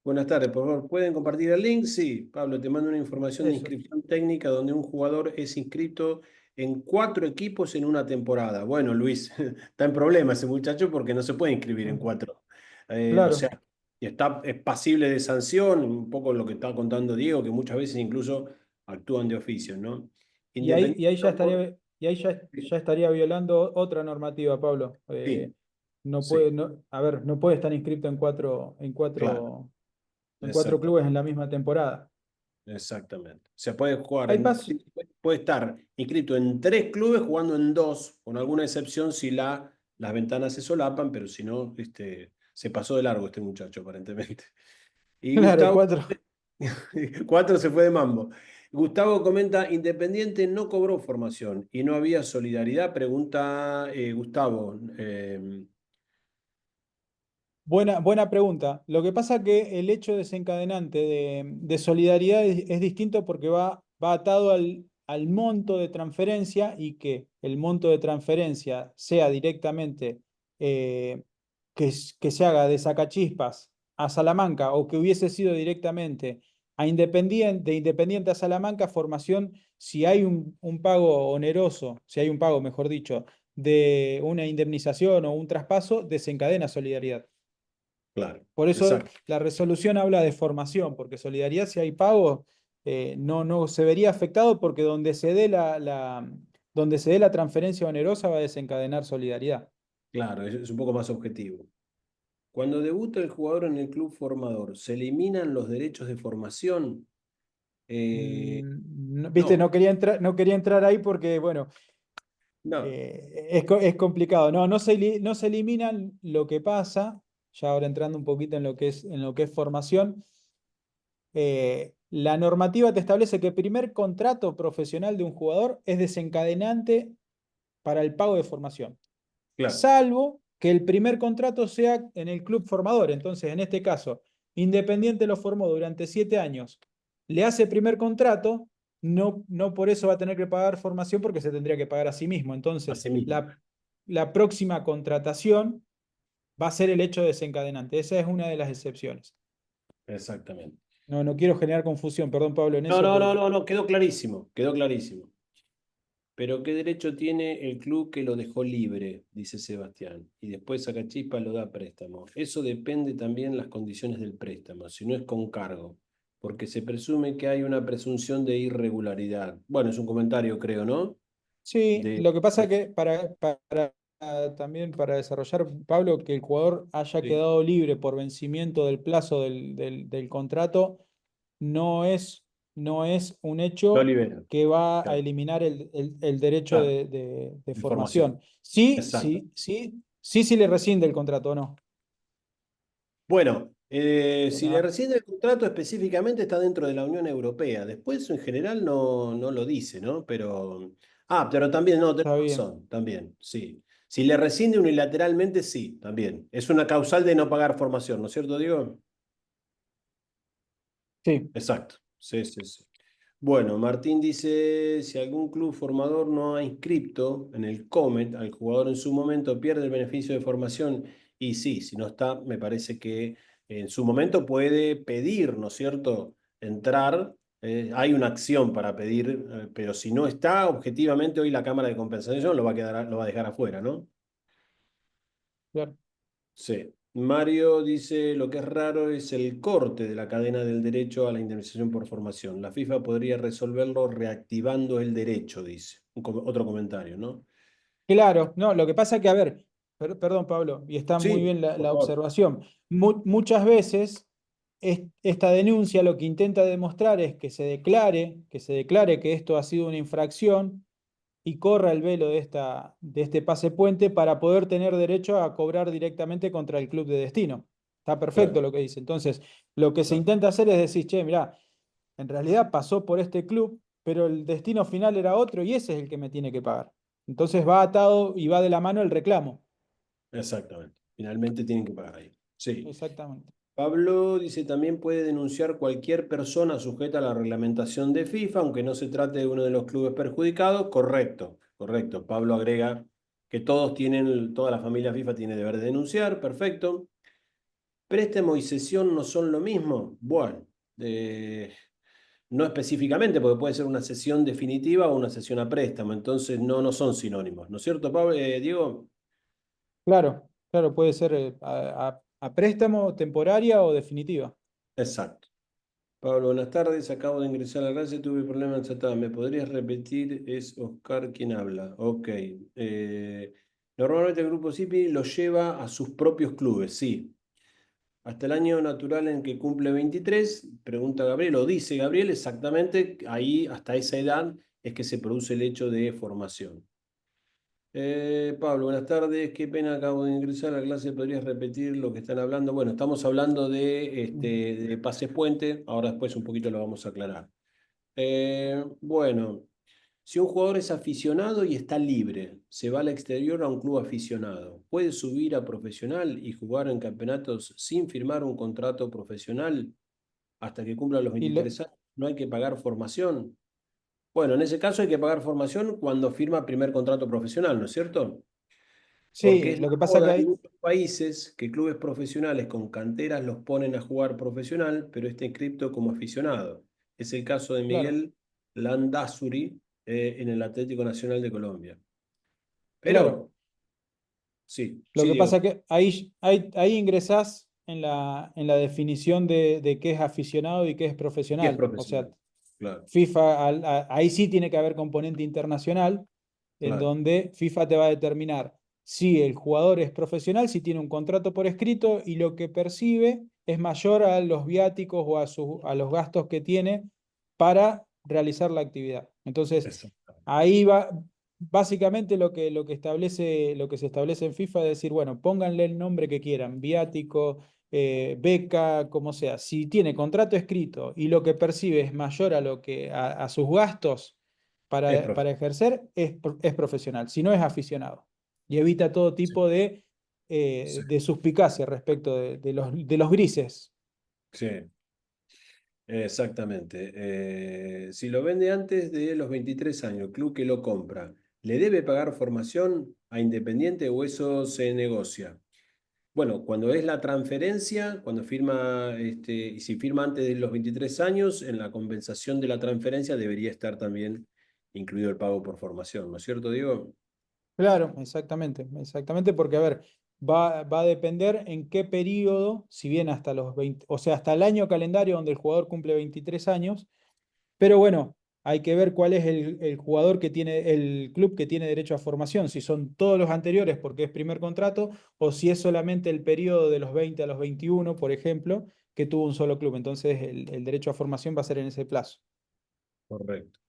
S1: Buenas tardes, por favor, ¿pueden compartir el link? Sí, Pablo, te mando una información de
S2: Eso.
S1: inscripción técnica donde un jugador es inscrito en 4 equipos en una temporada. Bueno, Luis, está en problema ese muchacho porque no se puede inscribir en
S2: Mm,
S1: cuatro. O
S2: claro.
S1: sea, es pasible de sanción, un poco lo que estaba contando Diego, que muchas veces incluso actúan de oficio, ¿no?
S2: Y ahí
S1: Independiente.
S2: ya estaría violando otra normativa, Pablo.
S1: Sí,
S2: No puede,
S1: sí,
S2: no puede estar inscrito
S1: claro,
S2: en cuatro
S1: exacto.
S2: clubes en la misma temporada.
S1: Exactamente. Se puede jugar
S2: Hay paso,
S1: puede estar inscrito en 3 clubes jugando en dos, con alguna excepción si las ventanas se solapan, pero si no, se pasó de largo este muchacho, aparentemente. Y
S2: claro,
S1: Gustavo,
S2: cuatro.
S1: 4 se fue de mambo. Gustavo comenta: Independiente no cobró formación y no había solidaridad. Pregunta Gustavo.
S2: Buena pregunta. Lo que pasa que el hecho desencadenante de solidaridad es distinto porque va atado al monto de transferencia y que el monto de transferencia sea directamente que se haga de Sacachispas a Salamanca o que hubiese sido directamente de Independiente a Salamanca, formación, si hay un pago oneroso, si hay un pago, mejor dicho, de una indemnización o un traspaso, desencadena solidaridad.
S1: Claro,
S2: Por eso
S1: exacto,
S2: la resolución habla de formación, porque solidaridad, si hay pago, no se vería afectado porque donde se dé la transferencia onerosa va a desencadenar solidaridad.
S1: claro, es un poco más objetivo. Cuando debuta el jugador en el club formador, ¿se eliminan los derechos de formación? Eh,
S2: Viste,
S1: no,
S2: no quería entrar ahí porque, bueno,
S1: no,
S2: es complicado. No se eliminan. Lo que pasa, ya ahora entrando un poquito en lo que es formación, la normativa te establece que el primer contrato profesional de un jugador es desencadenante para el pago de formación,
S1: claro,
S2: salvo que el primer contrato sea en el club formador. Entonces, en este caso, Independiente lo formó durante 7 años, le hace primer contrato, no por eso va a tener que pagar formación porque se tendría que pagar a sí mismo. Entonces,
S1: así mismo,
S2: la próxima contratación va a ser el hecho desencadenante. Esa es una de las excepciones.
S1: exactamente.
S2: No quiero generar confusión, perdón Pablo, en
S1: No,
S2: eso
S1: no, no,
S2: porque...
S1: no, no, quedó clarísimo, quedó clarísimo. Pero ¿qué derecho tiene el club que lo dejó libre? Dice Sebastián. Y después Sacachispa lo da a préstamo. Eso depende también las condiciones del préstamo, si no es con cargo, porque se presume que hay una presunción de irregularidad. Bueno, es un comentario, creo, ¿no?
S2: Sí,
S1: De,
S2: lo que pasa es que también para desarrollar, Pablo, que el jugador haya
S1: sí,
S2: quedado libre por vencimiento del plazo del contrato, no es, no es un
S1: lo
S2: hecho
S1: libera.
S2: que va a
S1: Claro,
S2: eliminar el derecho
S1: claro,
S2: de
S1: información.
S2: formación. Sí,
S1: Exacto.
S2: sí le rescinde el contrato, ¿o no?
S1: Bueno, si le
S2: Ah,
S1: rescinde el contrato específicamente está dentro de la Unión Europea. Después en general no lo dice, ¿no? Pero también, no, tenés
S2: está bien.
S1: razón, también, sí. Si le rescinde unilateralmente, sí, también. Es una causal de no pagar formación, ¿no es cierto, Diego?
S2: Sí.
S1: Exacto, sí, sí, sí. Bueno, Martín dice, si algún club formador no ha inscripto en el COMET al jugador en su momento, pierde el beneficio de formación. Y sí, si no está, me parece que en su momento puede pedir, ¿no es cierto? Entrar. Hay una acción para pedir, pero si no está, objetivamente hoy la Cámara de Compensación lo va a dejar afuera, ¿no?
S2: Claro.
S1: Sí. Mario dice, lo que es raro es el corte de la cadena del derecho a la indemnización por formación. La FIFA podría resolverlo reactivando el derecho, dice. Otro comentario, ¿no?
S2: Claro, no, lo que pasa es que, a ver, perdón Pablo, y está muy
S1: Sí,
S2: bien
S1: por
S2: la
S1: favor.
S2: observación. Muchas veces esta denuncia lo que intenta demostrar es que se declare que esto ha sido una infracción y corra el velo de este pase puente para poder tener derecho a cobrar directamente contra el club de destino. Está perfecto
S1: Claro,
S2: lo que dice. Entonces, lo que se
S1: claro.
S2: intenta hacer es decir, che, mirá, en realidad pasó por este club, pero el destino final era otro y ese es el que me tiene que pagar. Entonces va atado y va de la mano el reclamo.
S1: Exactamente. Finalmente tienen que pagar ahí. Sí.
S2: Exactamente.
S1: Pablo dice también puede denunciar cualquier persona sujeta a la reglamentación de FIFA, aunque no se trate de uno de los clubes perjudicados. Correcto, correcto. Pablo agrega que toda la familia FIFA tiene deber de denunciar. Perfecto. ¿Préstamo y cesión no son lo mismo? Bueno, no específicamente, porque puede ser una cesión definitiva o una cesión a préstamo, entonces no son sinónimos, ¿no es cierto, Pablo, Diego?
S2: Claro, claro, puede ser a préstamo, temporaria o definitiva.
S1: Exacto. Pablo, buenas tardes. Acabo de ingresar a la clase, tuve problemas en chatar. ¿Me podrías repetir? Es Oscar quien habla. Ok. Normalmente el grupo SIPI lo lleva a sus propios clubes, sí. Hasta el año natural en que cumple 23, pregunta Gabriel, o dice Gabriel, exactamente, ahí hasta esa edad es que se produce el hecho de formación. Pablo, buenas tardes. Qué pena, acabo de ingresar a la clase. ¿Podrías repetir lo que están hablando? Bueno, estamos hablando de pases puente. Ahora después un poquito lo vamos a aclarar. Bueno, si un jugador es aficionado y está libre, se va al exterior a un club aficionado, ¿puede subir a profesional y jugar en campeonatos sin firmar un contrato profesional hasta que cumpla los
S2: Y lo,
S1: 23 años? ¿No hay que pagar formación? Bueno, en ese caso hay que pagar formación cuando firma primer contrato profesional, ¿no es cierto? Porque
S2: sí,
S1: es la
S2: lo que pasa que
S1: moda en
S2: hay,
S1: muchos países que clubes profesionales con canteras los ponen a jugar profesional, pero está inscripto como aficionado. Es el caso de
S2: claro,
S1: Miguel Landazuri en el Atlético Nacional de Colombia.
S2: claro.
S1: Pero, sí,
S2: Lo
S1: sí,
S2: que pasa
S1: Diego.
S2: que ahí ingresás en la definición de qué es aficionado y qué es
S1: ¿Qué es
S2: profesional. O sea,
S1: profesional? Claro,
S2: FIFA, ahí sí tiene que haber componente internacional, en
S1: claro,
S2: donde FIFA te va a determinar si el jugador es profesional, si tiene un contrato por escrito y lo que percibe es mayor a los viáticos o a los gastos que tiene para realizar la actividad. Entonces,
S1: exacto,
S2: ahí va, básicamente lo que se establece en FIFA es decir, bueno, pónganle el nombre que quieran, viático, beca, como sea. Si tiene contrato escrito y lo que percibe es mayor a a sus gastos
S1: es
S2: para
S1: profesional.
S2: ejercer, es profesional, si no es aficionado. Y evita todo
S1: Sí,
S2: tipo
S1: sí,
S2: de suspicacia respecto de los grises.
S1: sí, exactamente. Si lo vende antes de los 23 años, el club que lo compra, ¿le debe pagar formación a Independiente o eso se negocia? Bueno, cuando es la transferencia, cuando firma, y si firma antes de los 23 años, en la compensación de la transferencia debería estar también incluido el pago por formación, ¿no es cierto, Diego?
S2: Claro, exactamente, exactamente, porque a ver, va a depender en qué periodo, si bien hasta los 20, o sea, hasta el año calendario donde el jugador cumple 23 años, pero bueno, hay que ver cuál es el jugador que tiene, el club que tiene derecho a formación, si son todos los anteriores porque es primer contrato, o si es solamente el periodo de los 20 a los 21, por ejemplo, que tuvo un solo club. Entonces el derecho a formación va a ser en ese plazo.
S1: Correcto.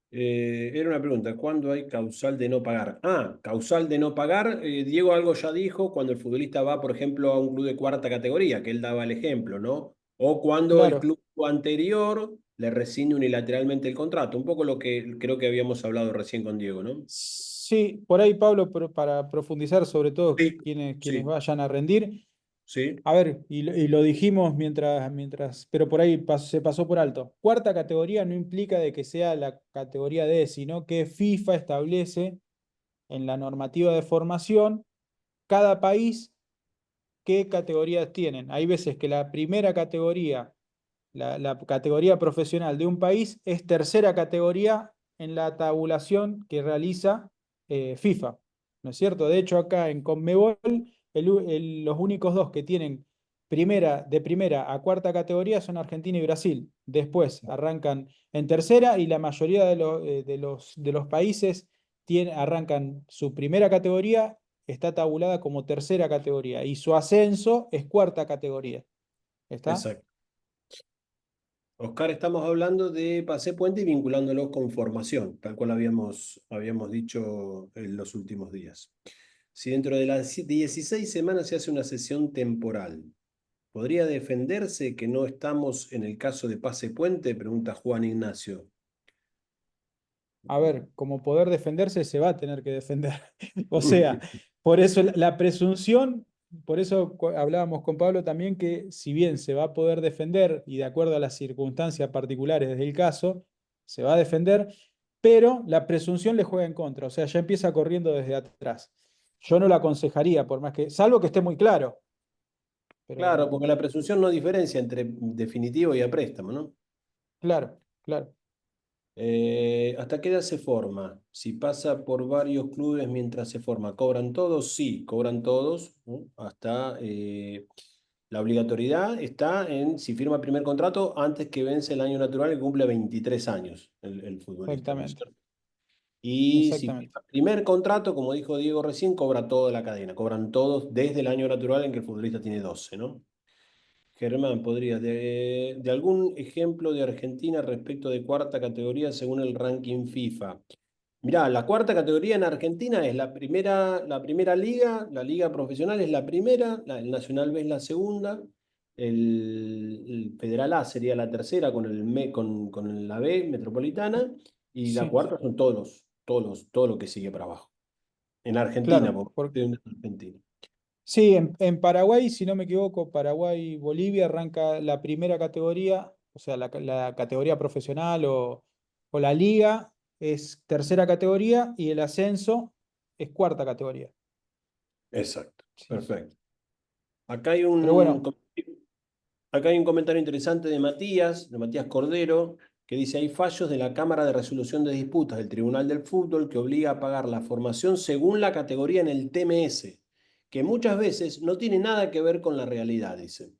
S1: Era una pregunta, ¿cuándo hay causal de no pagar? Ah, causal de no pagar, Diego algo ya dijo cuando el futbolista va, por ejemplo, a un club de cuarta categoría, que él daba el ejemplo, ¿no? O cuando el
S2: Claro,
S1: club anterior le rescinde unilateralmente el contrato, un poco lo que creo que habíamos hablado recién con Diego, ¿no?
S2: sí, por ahí Pablo, pero para profundizar sobre todo
S1: Sí,
S2: quienes
S1: sí,
S2: vayan a rendir.
S1: sí,
S2: A ver, y lo dijimos pero por ahí se pasó por alto. Cuarta categoría no implica de que sea la categoría D, sino que FIFA establece en la normativa de formación cada país qué categorías tienen. Hay veces que la primera categoría, la categoría profesional de un país es tercera categoría en la tabulación que realiza FIFA, ¿no es cierto? De hecho, acá en Conmebol, los únicos dos que tienen de primera a cuarta categoría son Argentina y Brasil. Después arrancan en tercera y la mayoría de los países arrancan su primera categoría, está tabulada como tercera categoría y su ascenso es cuarta categoría. ¿Está?
S1: exacto. Oscar, estamos hablando de pase puente y vinculándolo con formación, tal cual habíamos dicho en los últimos días. Si dentro de las 16 semanas se hace una sesión temporal, ¿podría defenderse que no estamos en el caso de pase puente? Pregunta Juan Ignacio.
S2: A ver, como poder defenderse se va a tener que defender. O sea, por eso la presunción, por eso hablábamos con Pablo también que si bien se va a poder defender y de acuerdo a las circunstancias particulares del caso, se va a defender, pero la presunción le juega en contra, o sea, ya empieza corriendo desde atrás. Yo no lo aconsejaría, por más que, salvo que esté muy claro,
S1: Claro,
S2: pero
S1: porque la presunción no diferencia entre definitivo y a préstamo, ¿no?
S2: claro, claro,
S1: ¿Hasta qué edad se forma? Si pasa por varios clubes mientras se forma, ¿cobran todos? Sí, cobran todos, ¿no? Hasta la obligatoriedad está en si firma el primer contrato antes que vence el año natural y cumple 23 años el futbolista, ¿no es
S2: exactamente,
S1: cierto? Y si
S2: exactamente.
S1: firma el primer contrato, como dijo Diego recién, cobra toda la cadena, cobran todos desde el año natural en que el futbolista tiene 12, ¿no? Germán, ¿podrías de algún ejemplo de Argentina respecto de cuarta categoría según el ranking FIFA? Mirá, la cuarta categoría en Argentina es la primera liga, la liga profesional es la primera, el Nacional B es la segunda, el Federal A sería la tercera con la B metropolitana y la
S2: Sí,
S1: cuarta son todo lo que sigue para abajo. En Argentina,
S2: claro.
S1: porque estoy en Argentina.
S2: Sí, en Paraguay, si no me equivoco, Paraguay-Bolivia arranca la primera categoría, o sea, la categoría profesional o la liga es tercera categoría y el ascenso es cuarta categoría.
S1: Exacto,
S2: Sí.
S1: perfecto. Acá hay
S2: Pero bueno,
S1: acá hay un comentario interesante de Matías Cordero, que dice, hay fallos de la Cámara de Resolución de Disputas del Tribunal del Fútbol que obliga a pagar la formación según la categoría en el TMS, que muchas veces no tiene nada que ver con la realidad, dice.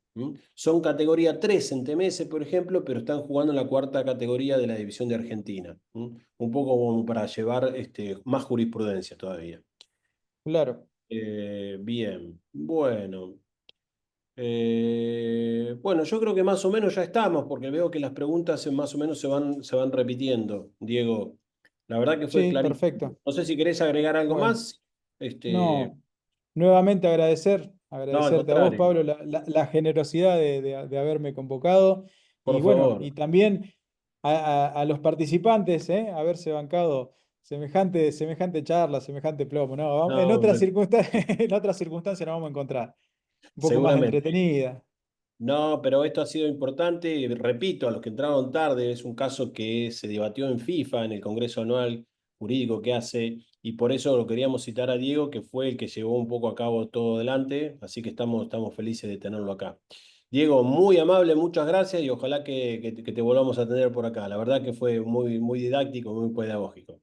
S1: Son categoría 3 en TMS, por ejemplo, pero están jugando en la cuarta categoría de la división de Argentina. Un poco como para llevar más jurisprudencia todavía.
S2: Claro.
S1: Bien, bueno. Bueno, yo creo que más o menos ya estamos, porque veo que las preguntas más o menos se van repitiendo, Diego. La verdad que fue
S2: Sí,
S1: clarísimo.
S2: perfecto.
S1: No sé si querés agregar algo
S2: Bueno,
S1: más. Este,
S2: no, nuevamente
S1: no, al
S2: agradecerte a vos,
S1: contrario,
S2: Pablo, la generosidad de haberme convocado y
S1: por
S2: bueno,
S1: favor.
S2: y también a los participantes, haberse bancado semejante charla, semejante plomo, ¿no? En
S1: No,
S2: otras circunstancias, en otras circunstancias nos vamos a encontrar un poco más
S1: seguramente.
S2: entretenida.
S1: No, pero esto ha sido importante. Y repito, a los que entraron tarde, es un caso que se debatió en FIFA, en el Congreso Anual Jurídico que hace, y por eso lo queríamos citar a Diego, que fue el que llevó un poco a cabo todo adelante, así que estamos felices de tenerlo acá. Diego, muy amable, muchas gracias y ojalá que te volvamos a tener por acá. La verdad que fue muy didáctico, muy pedagógico.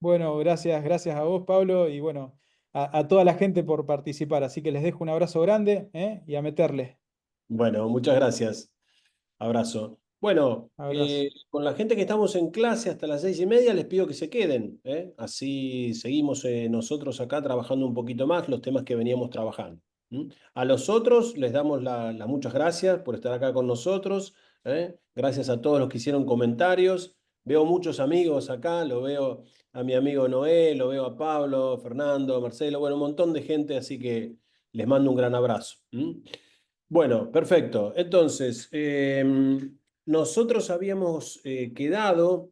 S2: Bueno, gracias a vos, Pablo, y bueno, a toda la gente por participar. Así que les dejo un abrazo grande, y a meterle.
S1: Bueno, muchas gracias. Abrazo. Bueno,
S2: Abrazo.
S1: con la gente que estamos en clase hasta las 6:30, les pido que se queden, ¿eh? Así seguimos nosotros acá trabajando un poquito más los temas que veníamos trabajando. A los otros les damos las muchas gracias por estar acá con nosotros, ¿eh? Gracias a todos los que hicieron comentarios. Veo muchos amigos acá, lo veo a mi amigo Noé, lo veo a Pablo, Fernando, Marcelo, bueno, un montón de gente, así que les mando un gran abrazo. Bueno, perfecto. Entonces, nosotros habíamos quedado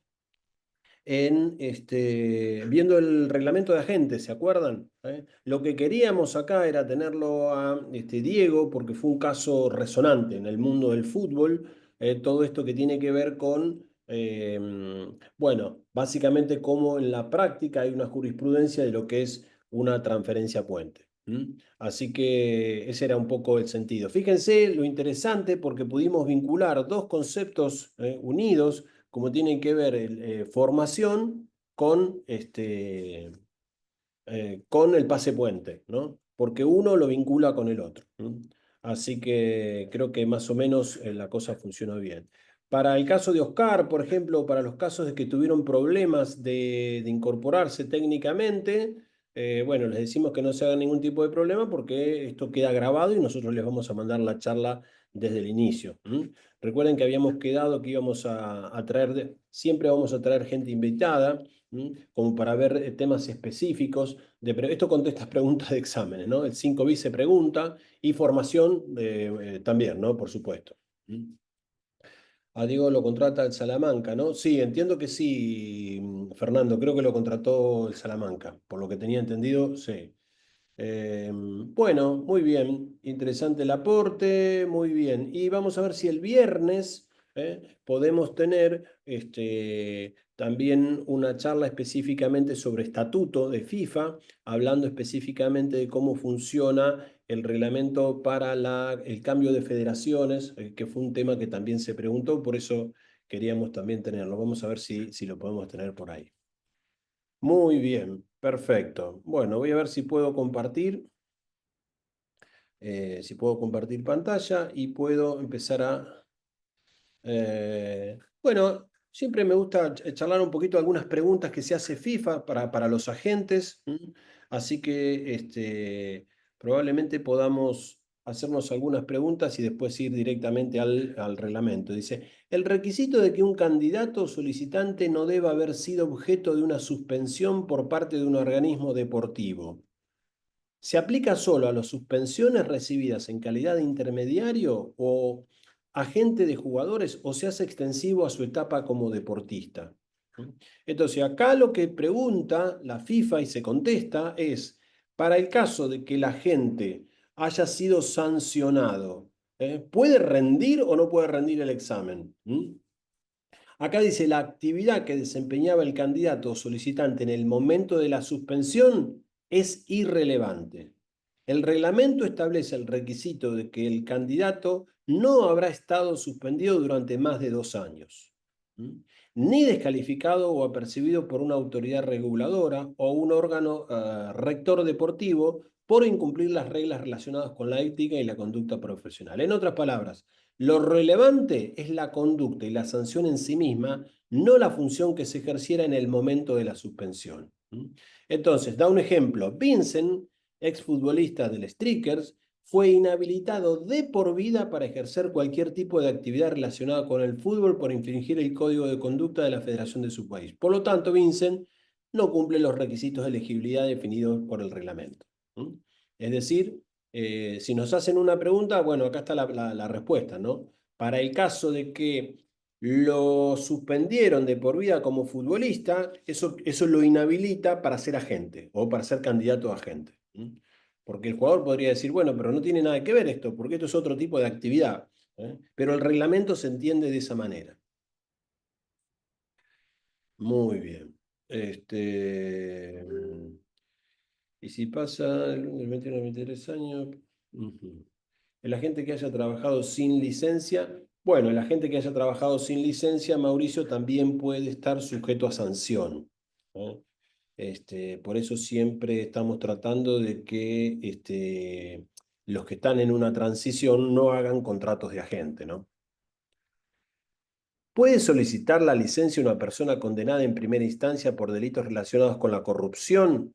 S1: en viendo el reglamento de agentes, ¿se acuerdan? Lo que queríamos acá era tenerlo a Diego, porque fue un caso resonante en el mundo del fútbol, todo esto que tiene que ver con, bueno, básicamente cómo en la práctica hay una jurisprudencia de lo que es una transferencia puente. Así que ese era un poco el sentido. Fíjense lo interesante porque pudimos vincular dos conceptos unidos como tienen que ver formación con el pase puente, ¿no? Porque uno lo vincula con el otro. Así que creo que más o menos la cosa funcionó bien. Para el caso de Oscar, por ejemplo, para los casos de que tuvieron problemas de incorporarse técnicamente, bueno, les decimos que no se hagan ningún tipo de problema porque esto queda grabado y nosotros les vamos a mandar la charla desde el inicio. Recuerden que habíamos quedado que íbamos a traer, siempre vamos a traer gente invitada, como para ver temas específicos. Esto contesta preguntas de exámenes, ¿no? El 5 bis se pregunta y formación también, ¿no? Por supuesto. A Diego lo contrata el Salamanca, ¿no? Sí, entiendo que sí, Fernando, creo que lo contrató el Salamanca, por lo que tenía entendido, sí. Bueno, muy bien, interesante el aporte, muy bien. Y vamos a ver si el viernes podemos tener también una charla específicamente sobre estatuto de FIFA, hablando específicamente de cómo funciona el reglamento para el cambio de federaciones, que fue un tema que también se preguntó, por eso queríamos también tenerlo. Vamos a ver si lo podemos tener por ahí. Muy bien, perfecto. Bueno, voy a ver si puedo compartir pantalla y puedo empezar bueno, siempre me gusta charlar un poquito de algunas preguntas que se hace FIFA para los agentes, así que probablemente podamos hacernos algunas preguntas y después ir directamente al reglamento. Dice, el requisito de que un candidato solicitante no deba haber sido objeto de una suspensión por parte de un organismo deportivo. ¿Se aplica solo a las suspensiones recibidas en calidad de intermediario o agente de jugadores o se hace extensivo a su etapa como deportista? Entonces, acá lo que pregunta la FIFA y se contesta es, para el caso de que la gente haya sido sancionado, ¿puede rendir o no puede rendir el examen? Acá dice, la actividad que desempeñaba el candidato o solicitante en el momento de la suspensión es irrelevante. El reglamento establece el requisito de que el candidato no habrá estado suspendido durante más de 2 años, ni descalificado o apercibido por una autoridad reguladora o un órgano rector deportivo por incumplir las reglas relacionadas con la ética y la conducta profesional. En otras palabras, lo relevante es la conducta y la sanción en sí misma, no la función que se ejerciera en el momento de la suspensión. Entonces, da un ejemplo. Vincent, exfutbolista del Strikers, fue inhabilitado de por vida para ejercer cualquier tipo de actividad relacionada con el fútbol por infringir el código de conducta de la federación de su país. Por lo tanto, Vincent no cumple los requisitos de elegibilidad definidos por el reglamento. Es decir, si nos hacen una pregunta, bueno, acá está la respuesta, ¿no? Para el caso de que lo suspendieron de por vida como futbolista, eso lo inhabilita para ser agente o para ser candidato a agente. Porque el jugador podría decir, bueno, pero no tiene nada que ver esto, porque esto es otro tipo de actividad. Pero el reglamento se entiende de esa manera. Muy bien. Y si pasa el 21 a 23 años, el agente que haya trabajado sin licencia, bueno, el agente que haya trabajado sin licencia, Mauricio, también puede estar sujeto a sanción. ¿No? Por eso siempre estamos tratando de que los que están en una transición no hagan contratos de agente, ¿no? ¿Puede solicitar la licencia una persona condenada en primera instancia por delitos relacionados con la corrupción?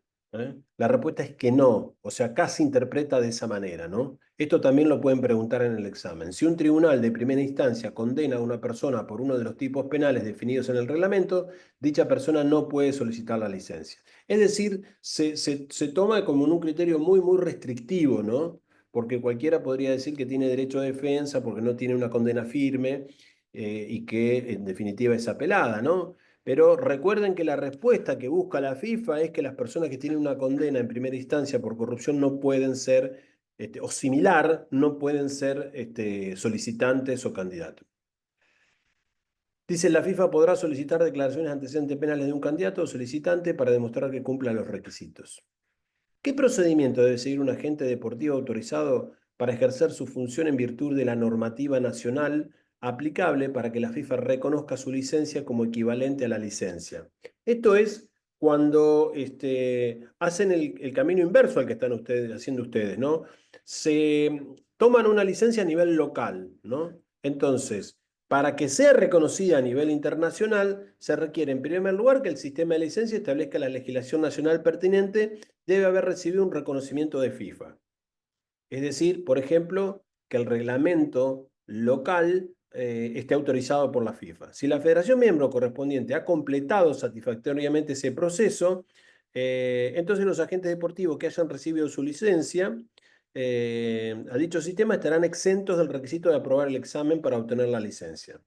S1: La respuesta es que no, o sea, acá se interpreta de esa manera, ¿no? Esto también lo pueden preguntar en el examen. Si un tribunal de primera instancia condena a una persona por uno de los tipos penales definidos en el reglamento, dicha persona no puede solicitar la licencia. Es decir, se toma como un criterio muy, muy restrictivo, ¿no? Porque cualquiera podría decir que tiene derecho a defensa porque no tiene una condena firme y que en definitiva es apelada, ¿no? Pero recuerden que la respuesta que busca la FIFA es que las personas que tienen una condena en primera instancia por corrupción no pueden ser, o similar, no pueden ser solicitantes o candidatos. Dice, la FIFA podrá solicitar declaraciones antecedentes penales de un candidato o solicitante para demostrar que cumpla los requisitos. ¿Qué procedimiento debe seguir un agente deportivo autorizado para ejercer su función en virtud de la normativa nacional aplicable para que la FIFA reconozca su licencia como equivalente a la licencia? Esto es cuando hacen el camino inverso al que están haciendo ustedes, ¿no? Se toman una licencia a nivel local, ¿no? Entonces, para que sea reconocida a nivel internacional, se requiere en primer lugar que el sistema de licencia establezca la legislación nacional pertinente, debe haber recibido un reconocimiento de FIFA. Es decir, por ejemplo, que el reglamento local esté autorizado por la FIFA. Si la federación miembro correspondiente ha completado satisfactoriamente ese proceso, entonces los agentes deportivos que hayan recibido su licencia a dicho sistema estarán exentos del requisito de aprobar el examen para obtener la licencia.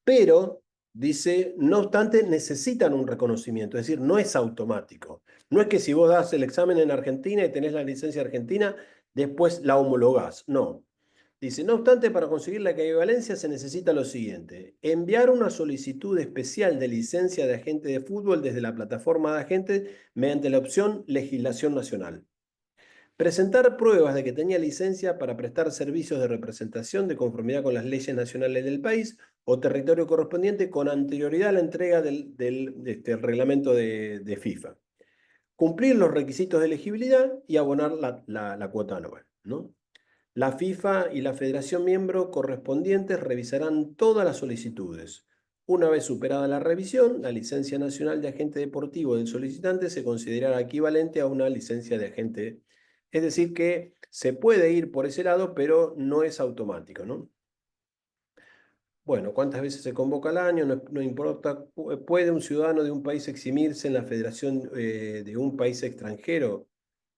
S1: Pero, dice, no obstante, necesitan un reconocimiento, es decir, no es automático. No es que si vos das el examen en Argentina y tenés la licencia argentina, después la homologás. No. Dice, no obstante, para conseguir la equivalencia se necesita lo siguiente: enviar una solicitud especial de licencia de agente de fútbol desde la plataforma de agentes mediante la opción legislación nacional. Presentar pruebas de que tenía licencia para prestar servicios de representación de conformidad con las leyes nacionales del país o territorio correspondiente con anterioridad a la entrega del reglamento de FIFA. Cumplir los requisitos de elegibilidad y abonar la cuota anual, ¿no? La FIFA y la federación miembro correspondientes revisarán todas las solicitudes. Una vez superada la revisión, la licencia nacional de agente deportivo del solicitante se considerará equivalente a una licencia de agente. Es decir, que se puede ir por ese lado, pero no es automático, ¿no? Bueno, ¿cuántas veces se convoca al año? No, no importa. ¿Puede un ciudadano de un país eximirse en la federación de un país extranjero?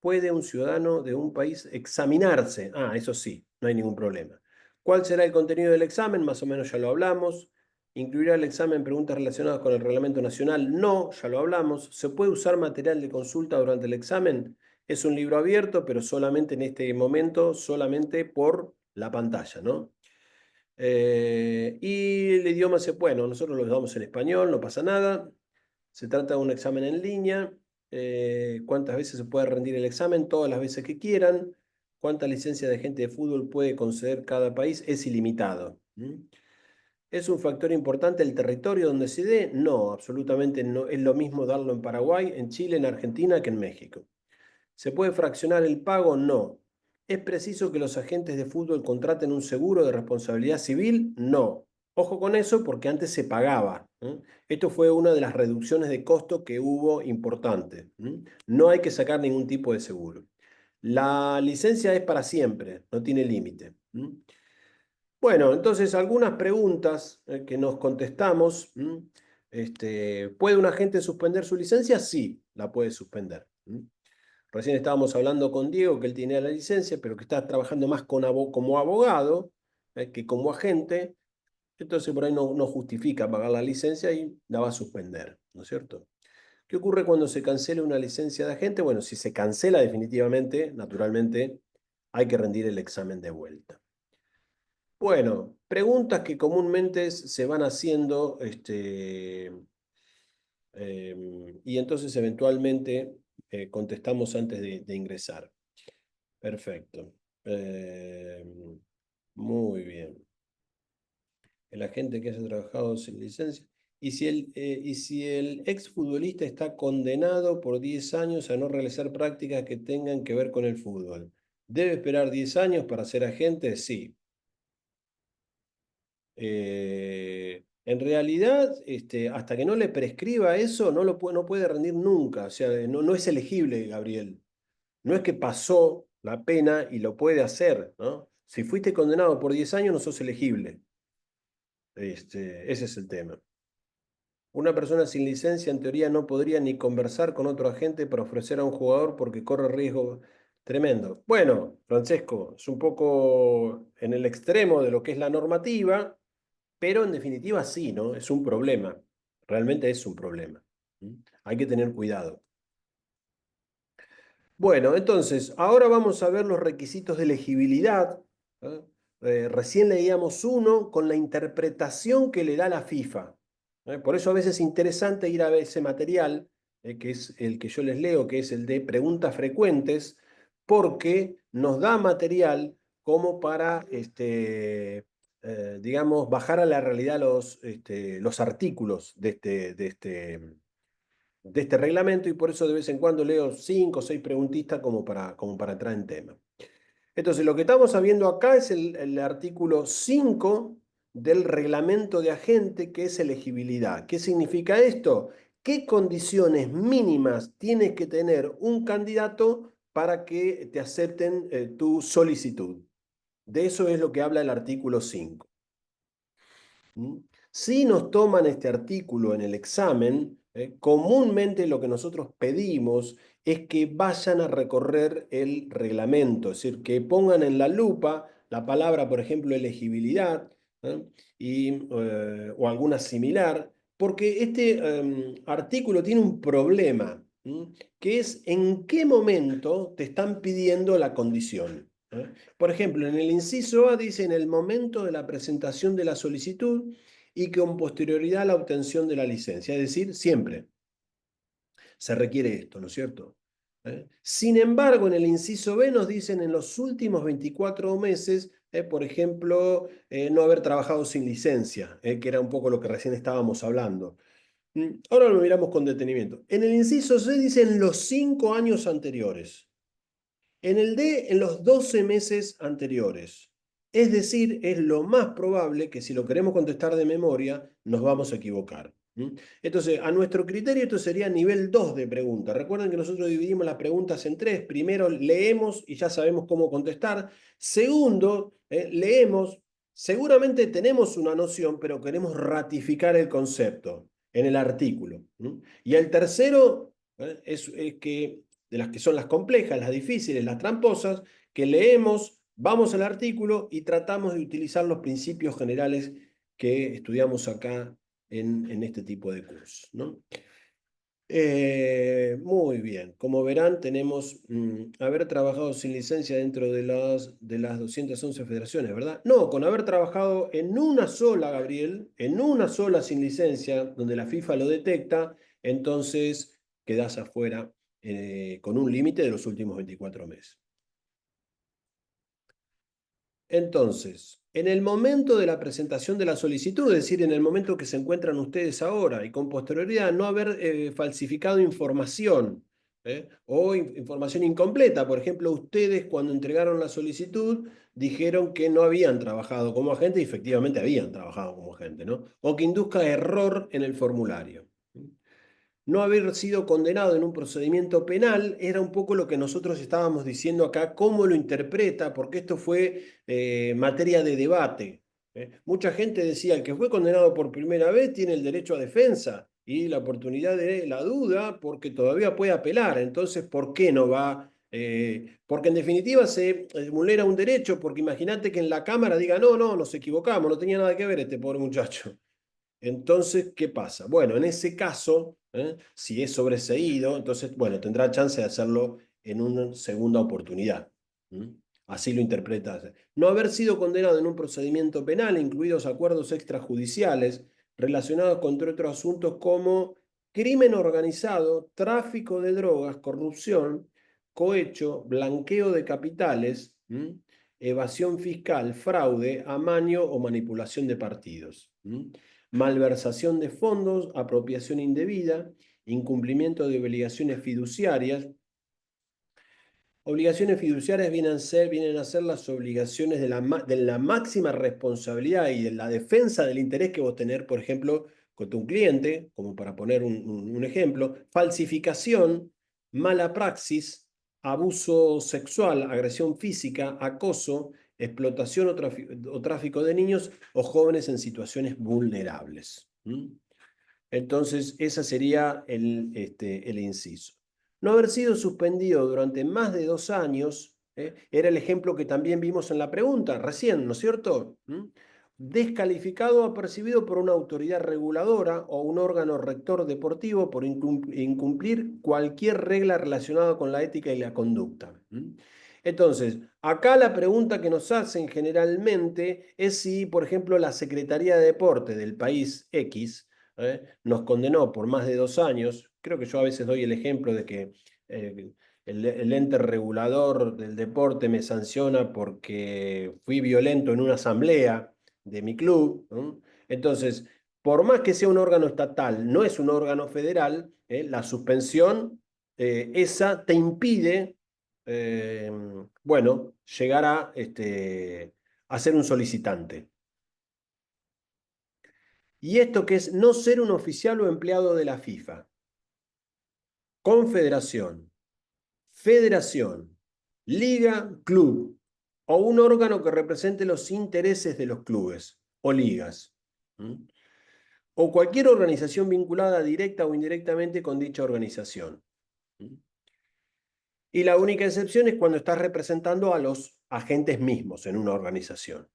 S1: ¿Puede un ciudadano de un país examinarse? Ah, eso sí, no hay ningún problema. ¿Cuál será el contenido del examen? Más o menos ya lo hablamos. ¿Incluirá el examen preguntas relacionadas con el reglamento nacional? No, ya lo hablamos. ¿Se puede usar material de consulta durante el examen? Es un libro abierto, pero solamente en este momento, solamente por la pantalla, ¿no? Y el idioma bueno, nosotros lo damos en español, no pasa nada. Se trata de un examen en línea. ¿Cuántas veces se puede rendir el examen? Todas las veces que quieran. ¿Cuántas licencias de agente de fútbol puede conceder cada país? Es ilimitado. ¿Es un factor importante el territorio donde se dé? No, absolutamente no. Es lo mismo darlo en Paraguay, en Chile, en Argentina que en México. ¿Se puede fraccionar el pago? No. ¿Es preciso que los agentes de fútbol contraten un seguro de responsabilidad civil? No. Ojo con eso porque antes se pagaba. Esto fue una de las reducciones de costo que hubo importante. No hay que sacar ningún tipo de seguro. La licencia es para siempre, no tiene límite. Bueno, entonces algunas preguntas que nos contestamos. ¿Puede un agente suspender su licencia? Sí, la puede suspender. Recién estábamos hablando con Diego que él tenía la licencia, pero que está trabajando más como abogado que como agente. Entonces por ahí no justifica pagar la licencia y la va a suspender, ¿no es cierto? ¿Qué ocurre cuando se cancela una licencia de agente? Bueno, si se cancela definitivamente, naturalmente, hay que rendir el examen de vuelta. Bueno, preguntas que comúnmente se van haciendo y entonces eventualmente contestamos antes de ingresar. Perfecto. Muy bien. El agente que haya trabajado sin licencia. ¿Y si el exfutbolista está condenado por 10 años a no realizar prácticas que tengan que ver con el fútbol? ¿Debe esperar 10 años para ser agente? Sí. En realidad, hasta que no le prescriba eso, no puede rendir nunca. O sea, no es elegible, Gabriel. No es que pasó la pena y lo puede hacer, ¿no? Si fuiste condenado por 10 años, no sos elegible. Ese es el tema. Una persona sin licencia, en teoría, no podría ni conversar con otro agente para ofrecer a un jugador porque corre riesgo tremendo. Bueno, Francesco, es un poco en el extremo de lo que es la normativa, pero en definitiva sí, ¿no? Es un problema. Realmente es un problema. Hay que tener cuidado. Bueno, entonces, ahora vamos a ver los requisitos de elegibilidad. ¿Eh? Recién leíamos uno con la interpretación que le da la FIFA. Por eso a veces es interesante ir a ver ese material, que es el que yo les leo, que es el de preguntas frecuentes, porque nos da material como para, digamos, bajar a la realidad los artículos de este reglamento y por eso de vez en cuando leo 5 o 6 preguntitas como para entrar en tema. Entonces, lo que estamos viendo acá es el artículo 5 del reglamento de agente, que es elegibilidad. ¿Qué significa esto? ¿Qué condiciones mínimas tienes que tener un candidato para que te acepten tu solicitud? De eso es lo que habla el artículo 5. Si nos toman este artículo en el examen, comúnmente lo que nosotros pedimos es que vayan a recorrer el reglamento, es decir, que pongan en la lupa la palabra, por ejemplo, elegibilidad, ¿eh? O alguna similar, porque este artículo tiene un problema, que es en qué momento te están pidiendo la condición. Por ejemplo, en el inciso A dice en el momento de la presentación de la solicitud y con posterioridad a la obtención de la licencia, es decir, siempre se requiere esto, ¿no es cierto? Sin embargo, en el inciso B nos dicen en los últimos 24 meses, por ejemplo, no haber trabajado sin licencia, que era un poco lo que recién estábamos hablando. Ahora lo miramos con detenimiento. En el inciso C dicen los 5 años anteriores. En el D, en los 12 meses anteriores. Es decir, es lo más probable que si lo queremos contestar de memoria, nos vamos a equivocar. Entonces, a nuestro criterio, esto sería nivel 2 de pregunta. Recuerden que nosotros dividimos las preguntas en tres. Primero, leemos y ya sabemos cómo contestar. Segundo, leemos. Seguramente tenemos una noción, pero queremos ratificar el concepto en el artículo. Y el tercero es que de las que son las complejas, las difíciles, las tramposas, que leemos, vamos al artículo y tratamos de utilizar los principios generales que estudiamos acá en este tipo de cursos, ¿no? Muy bien, como verán, tenemos haber trabajado sin licencia dentro de las 211 federaciones, ¿verdad? No, con haber trabajado en una sola, Gabriel, en una sola sin licencia, donde la FIFA lo detecta, entonces quedás afuera con un límite de los últimos 24 meses. Entonces, en el momento de la presentación de la solicitud, es decir, en el momento que se encuentran ustedes ahora y con posterioridad, no haber falsificado información, O información incompleta. Por ejemplo, ustedes cuando entregaron la solicitud dijeron que no habían trabajado como agente y efectivamente habían trabajado como agente, ¿no? O que induzca error en el formulario. No haber sido condenado en un procedimiento penal era un poco lo que nosotros estábamos diciendo acá, cómo lo interpreta, porque esto fue materia de debate. Mucha gente decía, el que fue condenado por primera vez tiene el derecho a defensa y la oportunidad de la duda porque todavía puede apelar. Entonces, ¿por qué no va? Porque en definitiva se vulnera un derecho, porque imagínate que en la Cámara diga, no, no, nos equivocamos, no tenía nada que ver este pobre muchacho. Entonces, ¿qué pasa? Bueno, en ese caso, si es sobreseído, entonces, bueno, tendrá chance de hacerlo en una segunda oportunidad. ¿Mm? Así lo interpreta. No haber sido condenado en un procedimiento penal, incluidos acuerdos extrajudiciales relacionados con entre otros asuntos como crimen organizado, tráfico de drogas, corrupción, cohecho, blanqueo de capitales, evasión fiscal, fraude, amaño o manipulación de partidos. Malversación de fondos, apropiación indebida, incumplimiento de obligaciones fiduciarias. Obligaciones fiduciarias vienen a ser las obligaciones de la máxima responsabilidad y de la defensa del interés que vos tenés, por ejemplo, con tu cliente, como para poner un ejemplo, falsificación, mala praxis, abuso sexual, agresión física, acoso, explotación o tráfico de niños o jóvenes en situaciones vulnerables. Entonces, ese sería el inciso. No haber sido suspendido durante más de 2 años, era el ejemplo que también vimos en la pregunta recién, ¿no es cierto? Descalificado o apercibido por una autoridad reguladora o un órgano rector deportivo por incumplir cualquier regla relacionada con la ética y la conducta. Entonces, acá la pregunta que nos hacen generalmente es si, por ejemplo, la Secretaría de Deporte del país X nos condenó por más de 2 años. Creo que yo a veces doy el ejemplo de que el ente regulador del deporte me sanciona porque fui violento en una asamblea de mi club, ¿no? Entonces, por más que sea un órgano estatal, no es un órgano federal, la suspensión, esa te impide, eh, bueno, llegar a ser un solicitante. Y esto que es no ser un oficial o empleado de la FIFA, confederación, federación, liga, club o un órgano que represente los intereses de los clubes o ligas. ¿Mm? O cualquier organización vinculada directa o indirectamente con dicha organización. ¿Mm? Y la única excepción es cuando estás representando a los agentes mismos en una organización.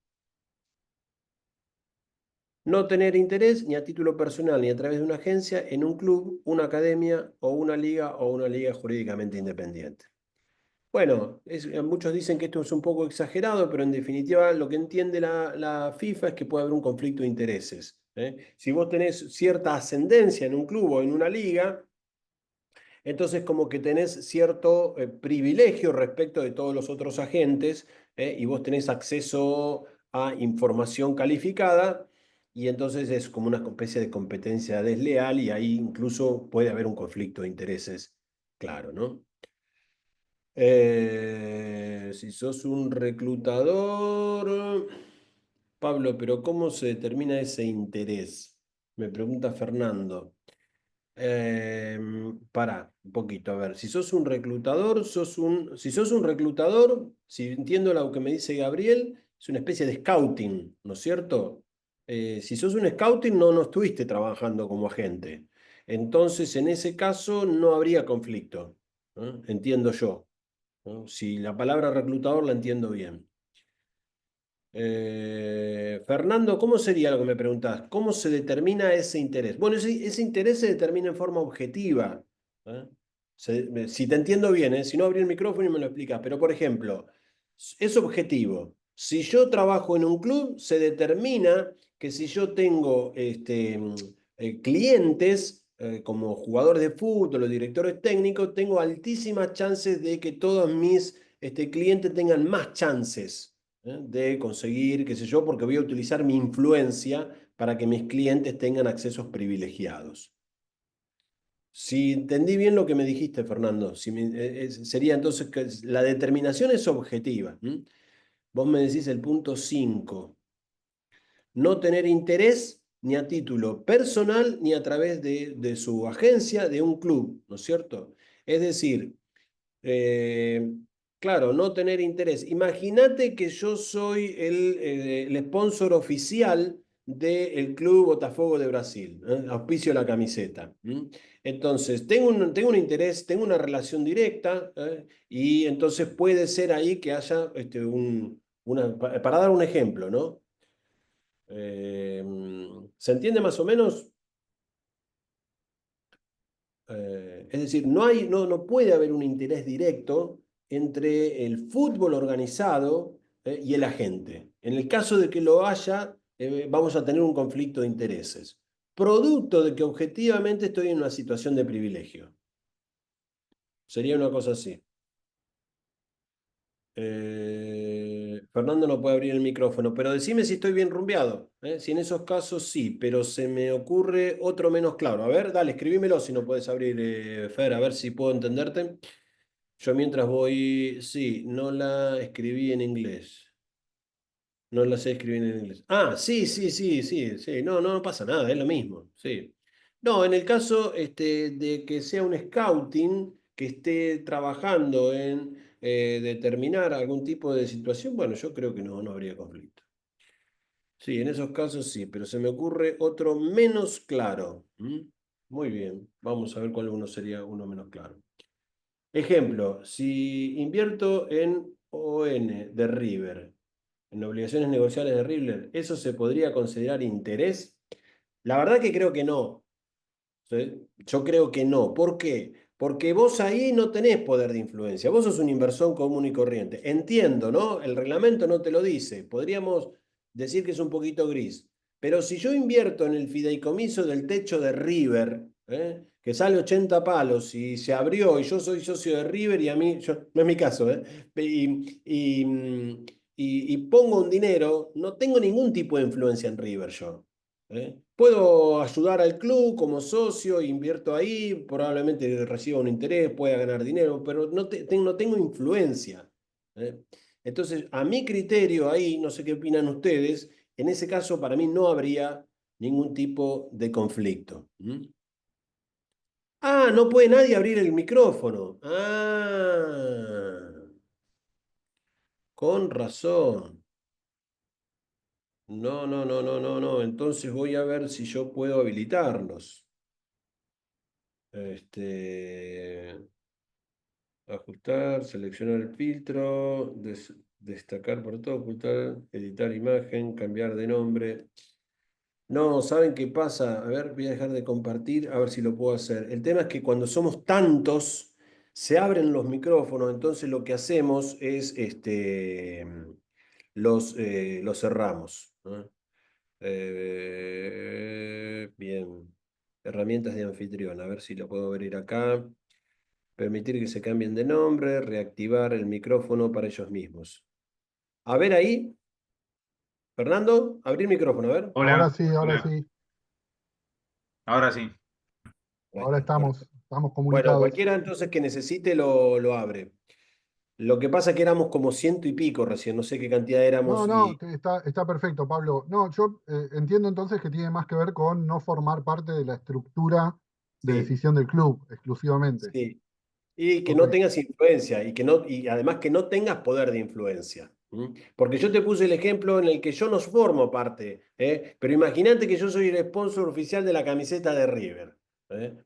S1: No tener interés ni a título personal ni a través de una agencia en un club, una academia o una liga jurídicamente independiente. Bueno, muchos dicen que esto es un poco exagerado, pero en definitiva lo que entiende la FIFA es que puede haber un conflicto de intereses. Si vos tenés cierta ascendencia en un club o en una liga, entonces como que tenés cierto privilegio respecto de todos los otros agentes, y vos tenés acceso a información calificada y entonces es como una especie de competencia desleal y ahí incluso puede haber un conflicto de intereses, claro, ¿no? Si sos un reclutador, Pablo, pero ¿cómo se determina ese interés? Me pregunta Fernando. Pará, un poquito, a ver, si sos un reclutador, si sos un reclutador, si entiendo lo que me dice Gabriel, es una especie de scouting, ¿no es cierto? Si sos un scouting, no estuviste trabajando como agente. Entonces, en ese caso, no habría conflicto, ¿no? Entiendo yo, ¿no? Si la palabra reclutador la entiendo bien. Fernando, ¿cómo sería lo que me preguntás? ¿Cómo se determina ese interés? Bueno, ese interés se determina en forma objetiva. ¿Eh? Si te entiendo bien, si no abrí el micrófono y me lo explicas, pero por ejemplo, es objetivo. Si yo trabajo en un club, se determina que si yo tengo clientes como jugadores de fútbol o directores técnicos, tengo altísimas chances de que todos mis clientes tengan más chances de conseguir, qué sé yo, porque voy a utilizar mi influencia para que mis clientes tengan accesos privilegiados. Si entendí bien lo que me dijiste, Fernando, sería entonces que la determinación es objetiva. Vos me decís el punto 5: no tener interés ni a título personal ni a través de su agencia, de un club, ¿no es cierto? Es decir, eh, claro, no tener interés. Imagínate que yo soy el sponsor oficial del Club Botafogo de Brasil, auspicio la camiseta. Entonces, tengo un interés, tengo una relación directa, y entonces puede ser ahí que haya para dar un ejemplo, ¿no? Eh, ¿Se entiende más o menos? Es decir, no puede haber un interés directo entre el fútbol organizado, y el agente. En el caso de que lo haya, vamos a tener un conflicto de intereses, producto de que objetivamente estoy en una situación de privilegio. Sería una cosa así. Fernando no puede abrir el micrófono, pero decime si estoy bien rumbeado. Si en esos casos sí, pero se me ocurre otro menos claro. A ver, dale, escribímelo si no puedes abrir, Fer, a ver si puedo entenderte. Yo mientras voy, sí, no la escribí en inglés. No la sé escribir en inglés. Ah, sí, sí, sí, sí, sí. No, no, no pasa nada, es lo mismo. Sí. No, en el caso de que sea un scouting que esté trabajando en determinar algún tipo de situación, bueno, yo creo que no habría conflicto. Sí, en esos casos sí, pero se me ocurre otro menos claro. Muy bien, vamos a ver cuál uno sería uno menos claro. Ejemplo, si invierto en ON de River, en obligaciones negociables de River, ¿eso se podría considerar interés? La verdad que creo que no. ¿Sí? Yo creo que no. ¿Por qué? Porque vos ahí no tenés poder de influencia. Vos sos un inversor común y corriente. Entiendo, ¿no? El reglamento no te lo dice. Podríamos decir que es un poquito gris. Pero si yo invierto en el fideicomiso del techo de River, que sale 80 palos y se abrió y yo soy socio de River y a mí, no es mi caso, y pongo un dinero, no tengo ningún tipo de influencia en River yo. Puedo ayudar al club como socio, invierto ahí, probablemente reciba un interés, pueda ganar dinero, pero no tengo influencia. ¿eh? Entonces, a mi criterio ahí, no sé qué opinan ustedes, en ese caso para mí no habría ningún tipo de conflicto. Ah, no puede nadie abrir el micrófono. Ah, con razón. No, no, no, no, no, no. Entonces voy a ver si yo puedo habilitarlos. Este, ajustar, seleccionar el filtro, destacar por todo, ocultar, editar imagen, cambiar de nombre. No, ¿saben qué pasa? A ver, voy a dejar de compartir, a ver si lo puedo hacer. El tema es que cuando somos tantos, se abren los micrófonos, entonces lo que hacemos es, los cerramos, ¿no? Bien. Herramientas de anfitrión, a ver si lo puedo abrir acá. Permitir que se cambien de nombre, reactivar el micrófono para ellos mismos. A ver ahí, Fernando, abrir micrófono, a ver.
S3: Hola,
S4: Ahora
S3: hola,
S4: sí,
S3: ahora sí.
S1: Ahí
S4: ahora
S1: está,
S4: estamos,
S1: perfecto.
S4: estamos
S1: Bueno,
S4: comunicados.
S1: cualquiera entonces que necesite lo abre. Lo que pasa es que éramos como ciento y pico recién, no sé qué cantidad
S4: No,
S1: éramos
S4: no,
S1: y
S4: está perfecto, Pablo. No, yo entiendo entonces que tiene más que ver con no formar parte de la estructura de
S1: sí,
S4: decisión del club exclusivamente.
S1: sí. Y que
S4: Ok,
S1: no tengas influencia y además que no tengas poder de influencia. Porque yo te puse el ejemplo en el que yo no formo parte, pero imagínate que yo soy el sponsor oficial de la camiseta de River.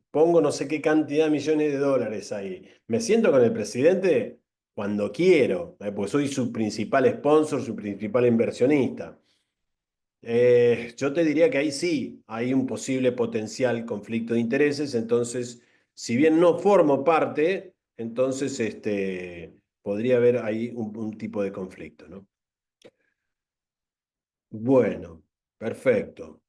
S1: Pongo no sé qué cantidad de millones de dólares ahí. Me siento con el presidente cuando quiero, porque soy su principal sponsor, su principal inversionista. Yo te diría que ahí sí hay un posible potencial conflicto de intereses, entonces, si bien no formo parte, entonces podría haber ahí un tipo de conflicto, ¿no? Bueno, perfecto.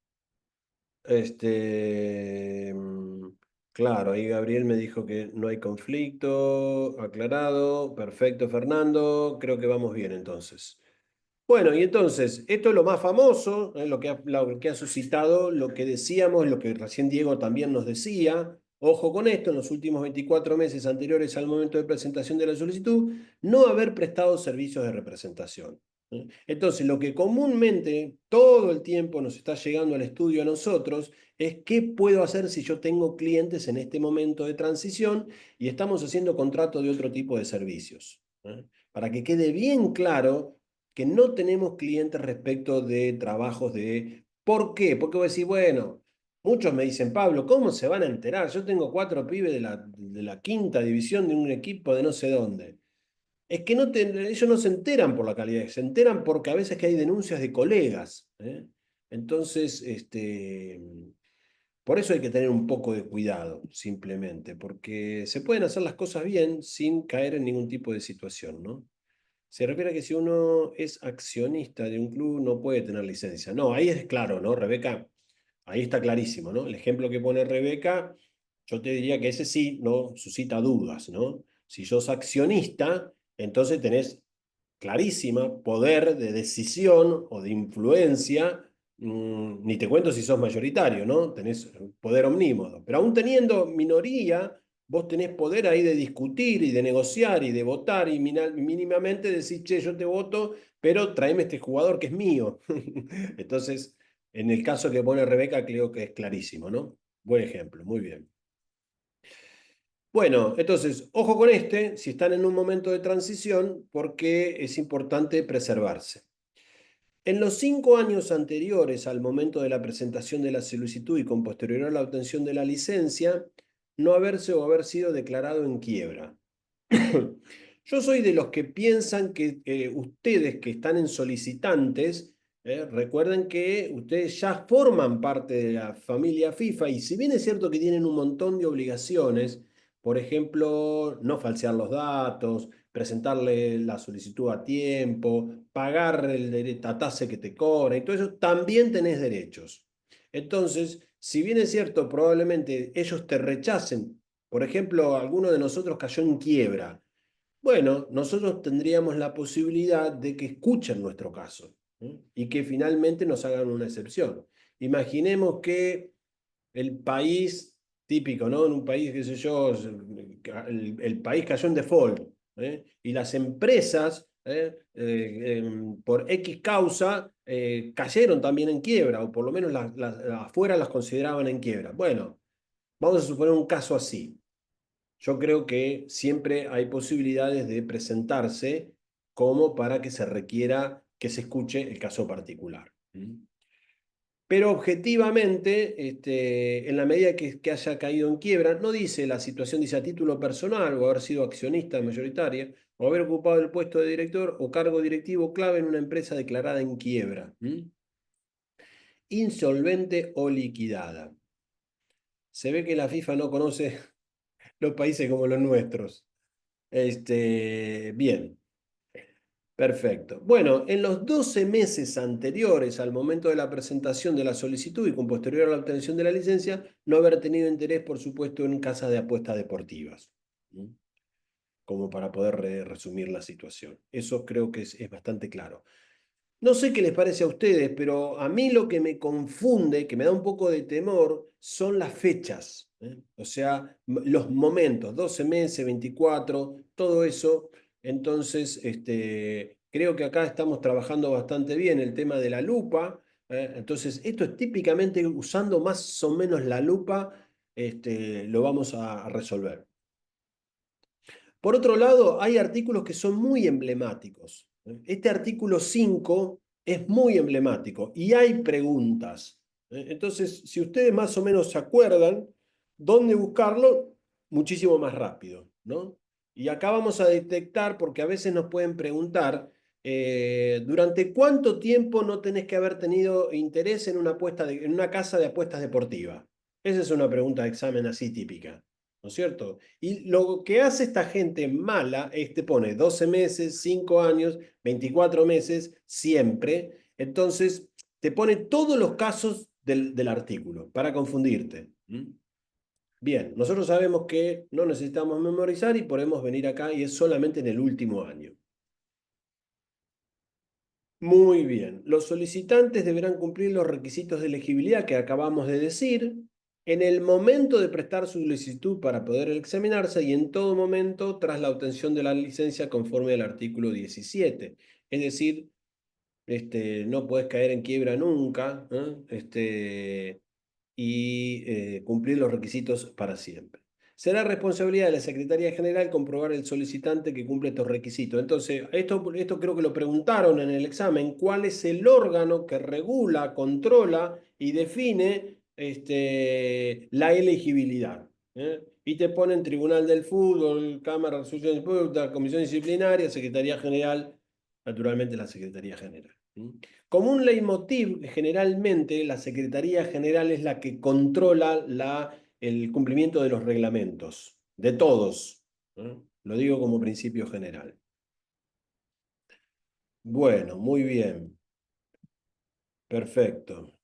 S1: Este, mm, claro, ahí Gabriel me dijo que no hay conflicto, aclarado, perfecto, Fernando, creo que vamos bien entonces. Bueno, y entonces, esto es lo más famoso, lo que ha suscitado, lo que decíamos, lo que recién Diego también nos decía. Ojo con esto, en los últimos 24 meses anteriores al momento de presentación de la solicitud, no haber prestado servicios de representación. Entonces, lo que comúnmente todo el tiempo nos está llegando al estudio a nosotros es qué puedo hacer si yo tengo clientes en este momento de transición y estamos haciendo contrato de otro tipo de servicios. Para que quede bien claro que no tenemos clientes respecto de trabajos de... ¿Por qué? Porque vos decís, bueno, muchos me dicen, Pablo, ¿cómo se van a enterar? Yo tengo 4 pibes de la quinta división de un equipo de no sé dónde. Es que ellos no se enteran por la calidad, se enteran porque a veces que hay denuncias de colegas. Entonces, por eso hay que tener un poco de cuidado, simplemente, porque se pueden hacer las cosas bien sin caer en ningún tipo de situación, ¿no? Se refiere a que si uno es accionista de un club no puede tener licencia. No, ahí es claro, ¿no, Rebeca? Ahí está clarísimo, ¿no? El ejemplo que pone Rebeca, yo te diría que ese sí no suscita dudas, ¿no? Si sos accionista, entonces tenés clarísima poder de decisión o de influencia, ni te cuento si sos mayoritario, ¿no? Tenés poder omnímodo, pero aún teniendo minoría, vos tenés poder ahí de discutir y de negociar y de votar y mínimamente decir, che, yo te voto, pero tráeme este jugador que es mío. Entonces, en el caso que pone Rebeca, creo que es clarísimo, ¿no? Buen ejemplo, muy bien. Bueno, entonces, ojo con si están en un momento de transición, porque es importante preservarse. En los 5 años anteriores al momento de la presentación de la solicitud y con posterior a la obtención de la licencia, no haberse o haber sido declarado en quiebra. Yo soy de los que piensan que ustedes que están en solicitantes, recuerden que ustedes ya forman parte de la familia FIFA y si bien es cierto que tienen un montón de obligaciones, por ejemplo, no falsear los datos, presentarle la solicitud a tiempo, pagar la tasa que te cobra y todo eso, también tenés derechos. Entonces, si bien es cierto, probablemente ellos te rechacen, por ejemplo, alguno de nosotros cayó en quiebra. Bueno, nosotros tendríamos la posibilidad de que escuchen nuestro caso, y que finalmente nos hagan una excepción. Imaginemos que el país típico, ¿no? En un país, qué sé yo, el país cayó en default, y las empresas, por X causa, cayeron también en quiebra, o por lo menos afuera las consideraban en quiebra. Bueno, vamos a suponer un caso así. Yo creo que siempre hay posibilidades de presentarse como para que se requiera que se escuche el caso particular. Pero objetivamente, en la medida que haya caído en quiebra, no dice la situación, dice a título personal o haber sido accionista mayoritaria o haber ocupado el puesto de director o cargo directivo clave en una empresa declarada en quiebra, insolvente o liquidada. Se ve que la FIFA no conoce los países como los nuestros. Bien, perfecto. Bueno, en los 12 meses anteriores al momento de la presentación de la solicitud y con posterior a la obtención de la licencia, no haber tenido interés, por supuesto, en casas de apuestas deportivas. Como para poder resumir la situación. Eso creo que es bastante claro. No sé qué les parece a ustedes, pero a mí lo que me confunde, que me da un poco de temor, son las fechas. O sea, los momentos, 12 meses, 24, todo eso. Entonces, creo que acá estamos trabajando bastante bien el tema de la lupa. Entonces, esto es típicamente usando más o menos la lupa, lo vamos a resolver. Por otro lado, hay artículos que son muy emblemáticos. Este artículo 5 es muy emblemático y hay preguntas. Entonces, si ustedes más o menos se acuerdan dónde buscarlo, muchísimo más rápido, ¿no? Y acá vamos a detectar, porque a veces nos pueden preguntar, ¿durante cuánto tiempo no tenés que haber tenido interés en en una casa de apuestas deportiva? Esa es una pregunta de examen así típica. ¿No es cierto? Y lo que hace esta gente mala es te pone 12 meses, 5 años, 24 meses, siempre. Entonces, te pone todos los casos del artículo para confundirte. Bien, nosotros sabemos que no necesitamos memorizar y podemos venir acá y es solamente en el último año. Muy bien, los solicitantes deberán cumplir los requisitos de elegibilidad que acabamos de decir. en el momento de prestar su solicitud para poder examinarse y en todo momento tras la obtención de la licencia conforme al artículo 17. Es decir, no puedes caer en quiebra nunca, ¿eh? Y cumplir los requisitos para siempre. Será responsabilidad de la Secretaría General comprobar el solicitante que cumple estos requisitos. Entonces, esto creo que lo preguntaron en el examen, ¿cuál es el órgano que regula, controla y define la elegibilidad? ¿Eh? Y te ponen Tribunal del Fútbol, Cámara de Resolución Disputa, Comisión Disciplinaria, Secretaría General, naturalmente la Secretaría General. Como un leitmotiv, generalmente la Secretaría General es la que controla el cumplimiento de los reglamentos, de todos. Lo digo como principio general. Bueno, muy bien. Perfecto.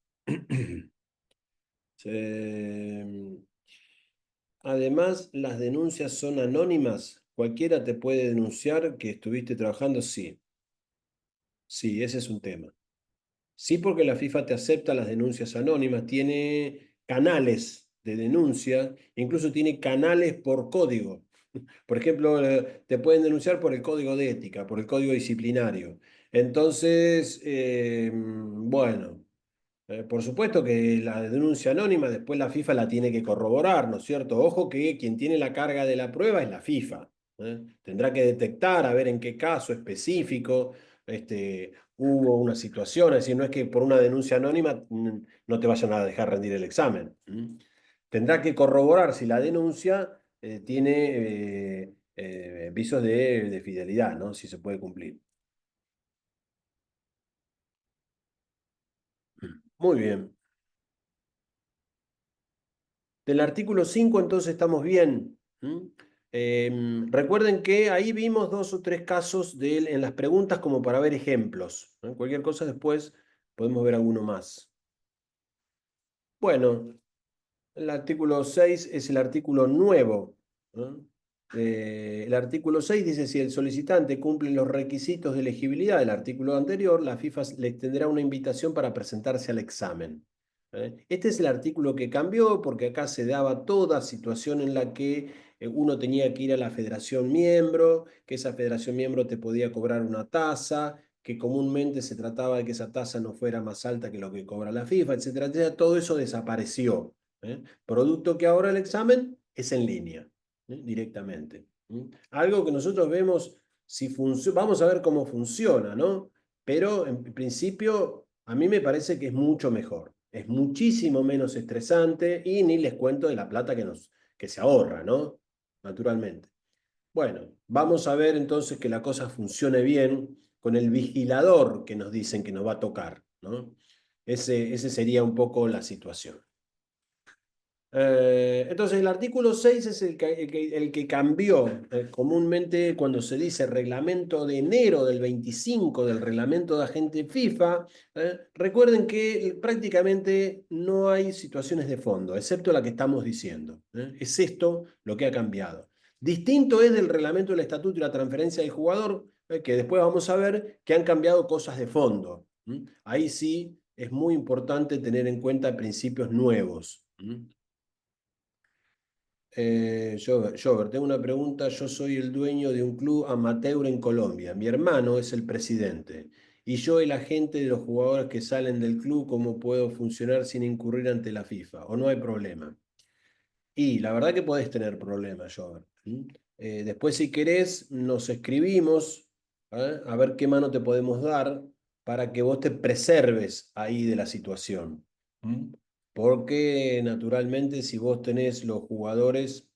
S1: Además, las denuncias son anónimas. Cualquiera te puede denunciar que estuviste trabajando, sí. Sí, ese es un tema. Sí, porque la FIFA te acepta las denuncias anónimas, tiene canales de denuncia, incluso tiene canales por código. Por ejemplo, te pueden denunciar por el código de ética, por el código disciplinario. Entonces, bueno, por supuesto que la denuncia anónima después la FIFA la tiene que corroborar, ¿no es cierto? Ojo que quien tiene la carga de la prueba es la FIFA. Tendrá que detectar a ver en qué caso específico hubo una situación, es decir, no es que por una denuncia anónima no te vayan a dejar rendir el examen. Tendrá que corroborar si la denuncia tiene visos de fidelidad, ¿no? Si se puede cumplir. Muy bien. Del artículo 5 entonces estamos bien. Recuerden que ahí vimos 2 o 3 casos en las preguntas como para ver ejemplos. Cualquier cosa después podemos ver alguno más. Bueno, el artículo 6 es el artículo nuevo. El artículo 6 dice, si el solicitante cumple los requisitos de elegibilidad del artículo anterior, la FIFA le extenderá una invitación para presentarse al examen. Este es el artículo que cambió porque acá se daba toda situación en la que uno tenía que ir a la federación miembro, que esa federación miembro te podía cobrar una tasa, que comúnmente se trataba de que esa tasa no fuera más alta que lo que cobra la FIFA, etcétera, etcétera. Todo eso desapareció. Producto que ahora el examen es en línea, directamente. Algo que nosotros vemos, si vamos a ver cómo funciona, ¿no? Pero en principio a mí me parece que es mucho mejor. Es muchísimo menos estresante y ni les cuento de la plata que se ahorra, ¿no? Naturalmente. Bueno, vamos a ver entonces que la cosa funcione bien con el vigilador que nos dicen que nos va a tocar, ¿no? Ese sería un poco la situación. Entonces, el artículo 6 es el que cambió. Comúnmente, cuando se dice reglamento de enero del 25 del reglamento de agente FIFA, recuerden que prácticamente no hay situaciones de fondo, excepto la que estamos diciendo. Es esto lo que ha cambiado. Distinto es del reglamento del estatuto y la transferencia del jugador, que después vamos a ver que han cambiado cosas de fondo. Ahí sí es muy importante tener en cuenta principios nuevos. Jover, tengo una pregunta. Yo soy el dueño de un club amateur en Colombia. Mi hermano es el presidente. Y yo el agente de los jugadores que salen del club, ¿cómo puedo funcionar sin incurrir ante la FIFA? ¿O no hay problema? Y la verdad que podés tener problemas, Jover. Después, si querés, nos escribimos, a ver qué mano te podemos dar para que vos te preserves ahí de la situación. ¿Mm? Porque naturalmente si vos tenés los jugadores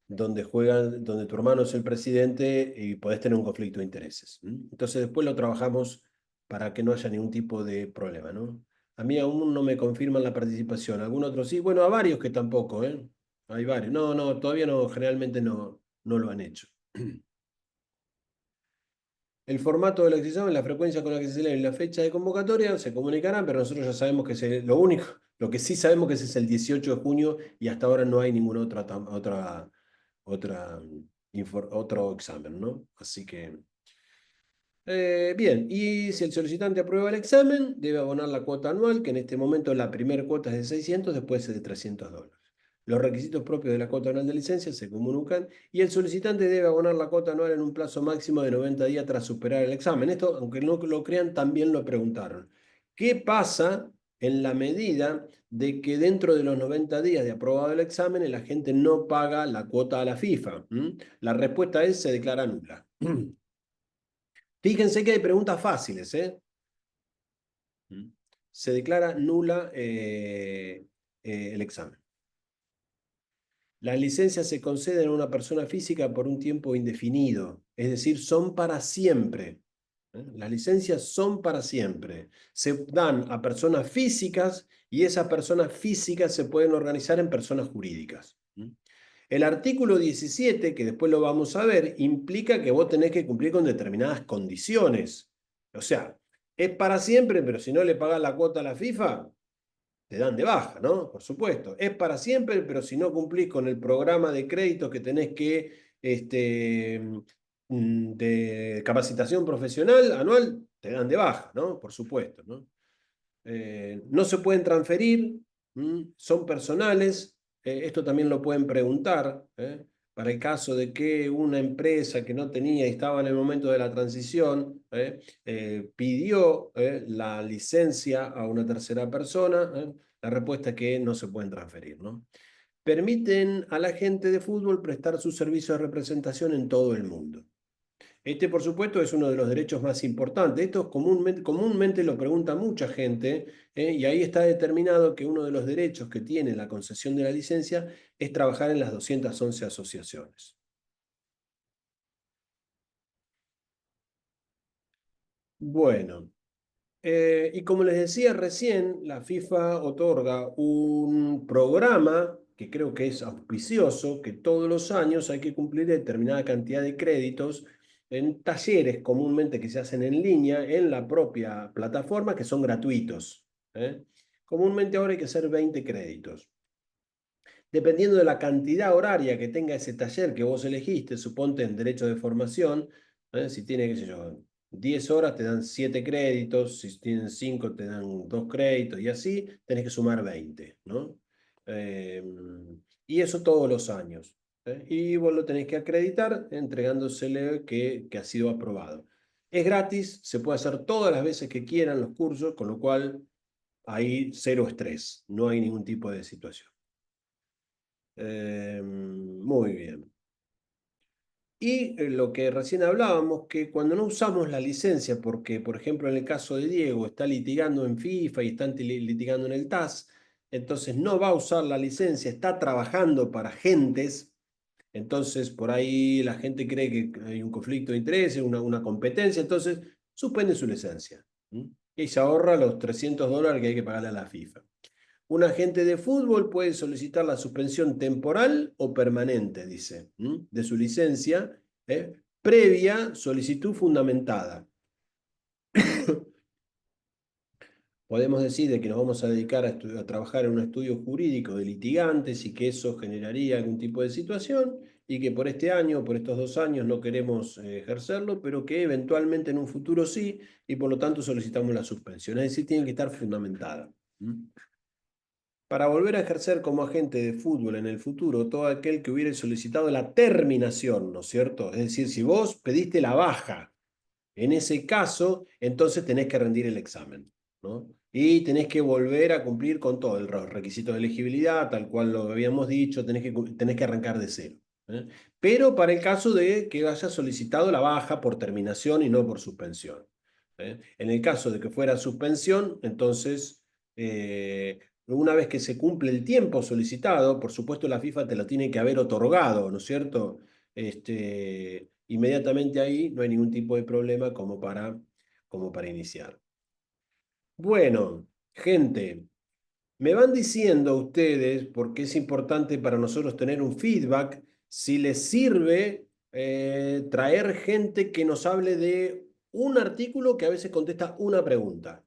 S1: donde juegan, donde tu hermano es el presidente y podés tener un conflicto de intereses. Entonces después lo trabajamos para que no haya ningún tipo de problema, ¿no? A mí aún no me confirman la participación, algún otro sí, bueno, a varios que tampoco, ¿eh? Hay varios. No, no, todavía no, generalmente no lo han hecho. El formato del examen, la frecuencia con la que se celebra y la fecha de convocatoria se comunicarán, pero nosotros ya sabemos que lo único, lo que sí sabemos que ese es el 18 de junio y hasta ahora no hay ninguna otro examen, ¿no? Así que Bien, y si el solicitante aprueba el examen, debe abonar la cuota anual, que en este momento la primera cuota es de 600, después es de $300. Los requisitos propios de la cuota anual de licencia se comunican y el solicitante debe abonar la cuota anual en un plazo máximo de 90 días tras superar el examen. Esto, aunque no lo crean, también lo preguntaron. ¿Qué pasa en la medida de que dentro de los 90 días de aprobado el examen el agente no paga la cuota a la FIFA? La respuesta es: se declara nula. Fíjense que hay preguntas fáciles, ¿eh? Se declara nula el examen. Las licencias se conceden a una persona física por un tiempo indefinido, es decir, son para siempre. Las licencias son para siempre. Se dan a personas físicas y esas personas físicas se pueden organizar en personas jurídicas. El artículo 17, que después lo vamos a ver, implica que vos tenés que cumplir con determinadas condiciones. O sea, es para siempre, pero si no le pagás la cuota a la FIFA, te dan de baja, ¿no? Por supuesto. Es para siempre, pero si no cumplís con el programa de créditos que tenés que, de capacitación profesional anual, te dan de baja, ¿no? Por supuesto, ¿no? No se pueden transferir, son personales. Esto también lo pueden preguntar, para el caso de que una empresa que no tenía y estaba en el momento de la transición, pidió la licencia a una tercera persona. La respuesta es que no se pueden transferir, ¿no? Permiten a la gente de fútbol prestar su servicio de representación en todo el mundo. Este, por supuesto, es uno de los derechos más importantes. Esto comúnmente lo pregunta mucha gente, y ahí está determinado que uno de los derechos que tiene la concesión de la licencia es trabajar en las 211 asociaciones. Bueno, y como les decía recién, la FIFA otorga un programa que creo que es auspicioso, que todos los años hay que cumplir determinada cantidad de créditos en talleres comúnmente que se hacen en línea en la propia plataforma, que son gratuitos. Comúnmente ahora hay que hacer 20 créditos. Dependiendo de la cantidad horaria que tenga ese taller que vos elegiste, suponte en derecho de formación, si tiene, qué sé yo, 10 horas te dan 7 créditos, si tienen 5 te dan 2 créditos y así tenés que sumar 20, ¿no? Y eso todos los años. Y vos lo tenés que acreditar entregándosele que ha sido aprobado. Es gratis, se puede hacer todas las veces que quieran los cursos, con lo cual hay cero estrés, no hay ningún tipo de situación. Muy bien. Y lo que recién hablábamos, que cuando no usamos la licencia, porque por ejemplo en el caso de Diego está litigando en FIFA y está litigando en el TAS, entonces no va a usar la licencia, está trabajando para agentes, entonces por ahí la gente cree que hay un conflicto de intereses, una competencia, entonces suspende su licencia. Y se ahorra los $300 que hay que pagarle a la FIFA. Un agente de fútbol puede solicitar la suspensión temporal o permanente, dice, de su licencia, previa solicitud fundamentada. Podemos decir de que nos vamos a dedicar a trabajar en un estudio jurídico de litigantes y que eso generaría algún tipo de situación y que por este año, por estos 2 años no queremos ejercerlo, pero que eventualmente en un futuro sí, y por lo tanto solicitamos la suspensión. Es decir, tiene que estar fundamentada. Para volver a ejercer como agente de fútbol en el futuro, todo aquel que hubiera solicitado la terminación, ¿no es cierto? Es decir, si vos pediste la baja, en ese caso, entonces tenés que rendir el examen, ¿no? Y tenés que volver a cumplir con todo el requisito de elegibilidad, tal cual lo habíamos dicho, tenés que arrancar de cero. Pero para el caso de que hayas solicitado la baja por terminación y no por suspensión. En el caso de que fuera suspensión, entonces, una vez que se cumple el tiempo solicitado, por supuesto la FIFA te lo tiene que haber otorgado, ¿no es cierto? Inmediatamente ahí no hay ningún tipo de problema como para iniciar. Bueno, gente, me van diciendo ustedes, porque es importante para nosotros tener un feedback, si les sirve traer gente que nos hable de un artículo que a veces contesta una pregunta.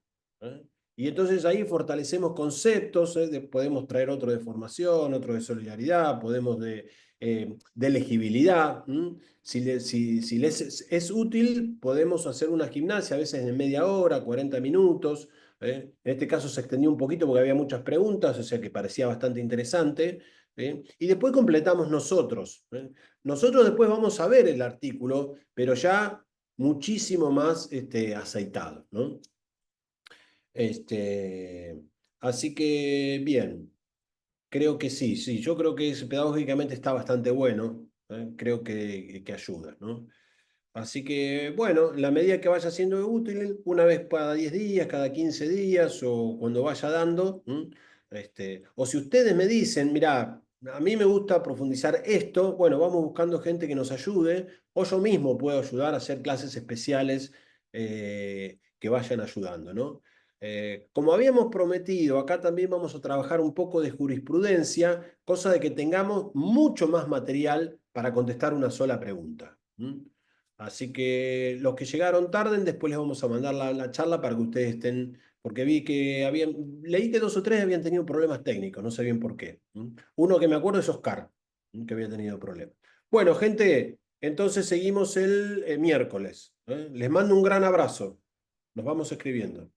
S1: Y entonces ahí fortalecemos conceptos, podemos traer otro de formación, otro de solidaridad, podemos de legibilidad. Si les es útil, podemos hacer una gimnasia, a veces de media hora, 40 minutos. En este caso se extendió un poquito porque había muchas preguntas, o sea que parecía bastante interesante. Y después completamos nosotros. Nosotros después vamos a ver el artículo, pero ya muchísimo más aceitado, ¿no? Este, así que bien, creo que sí, sí, yo creo que pedagógicamente está bastante bueno, creo que ayuda, ¿no? Así que, bueno, la medida que vaya siendo útil, una vez cada 10 días, cada 15 días o cuando vaya dando, o si ustedes me dicen, mira, a mí me gusta profundizar esto, bueno, vamos buscando gente que nos ayude, o yo mismo puedo ayudar a hacer clases especiales que vayan ayudando, ¿no? Como habíamos prometido, acá también vamos a trabajar un poco de jurisprudencia, cosa de que tengamos mucho más material para contestar una sola pregunta. Así que los que llegaron tarde, después les vamos a mandar la charla para que ustedes estén, porque leí que 2 o 3 habían tenido problemas técnicos, no sé bien por qué. Uno que me acuerdo es Oscar, que había tenido problemas. Bueno, gente, entonces seguimos el miércoles. Les mando un gran abrazo. Nos vamos escribiendo.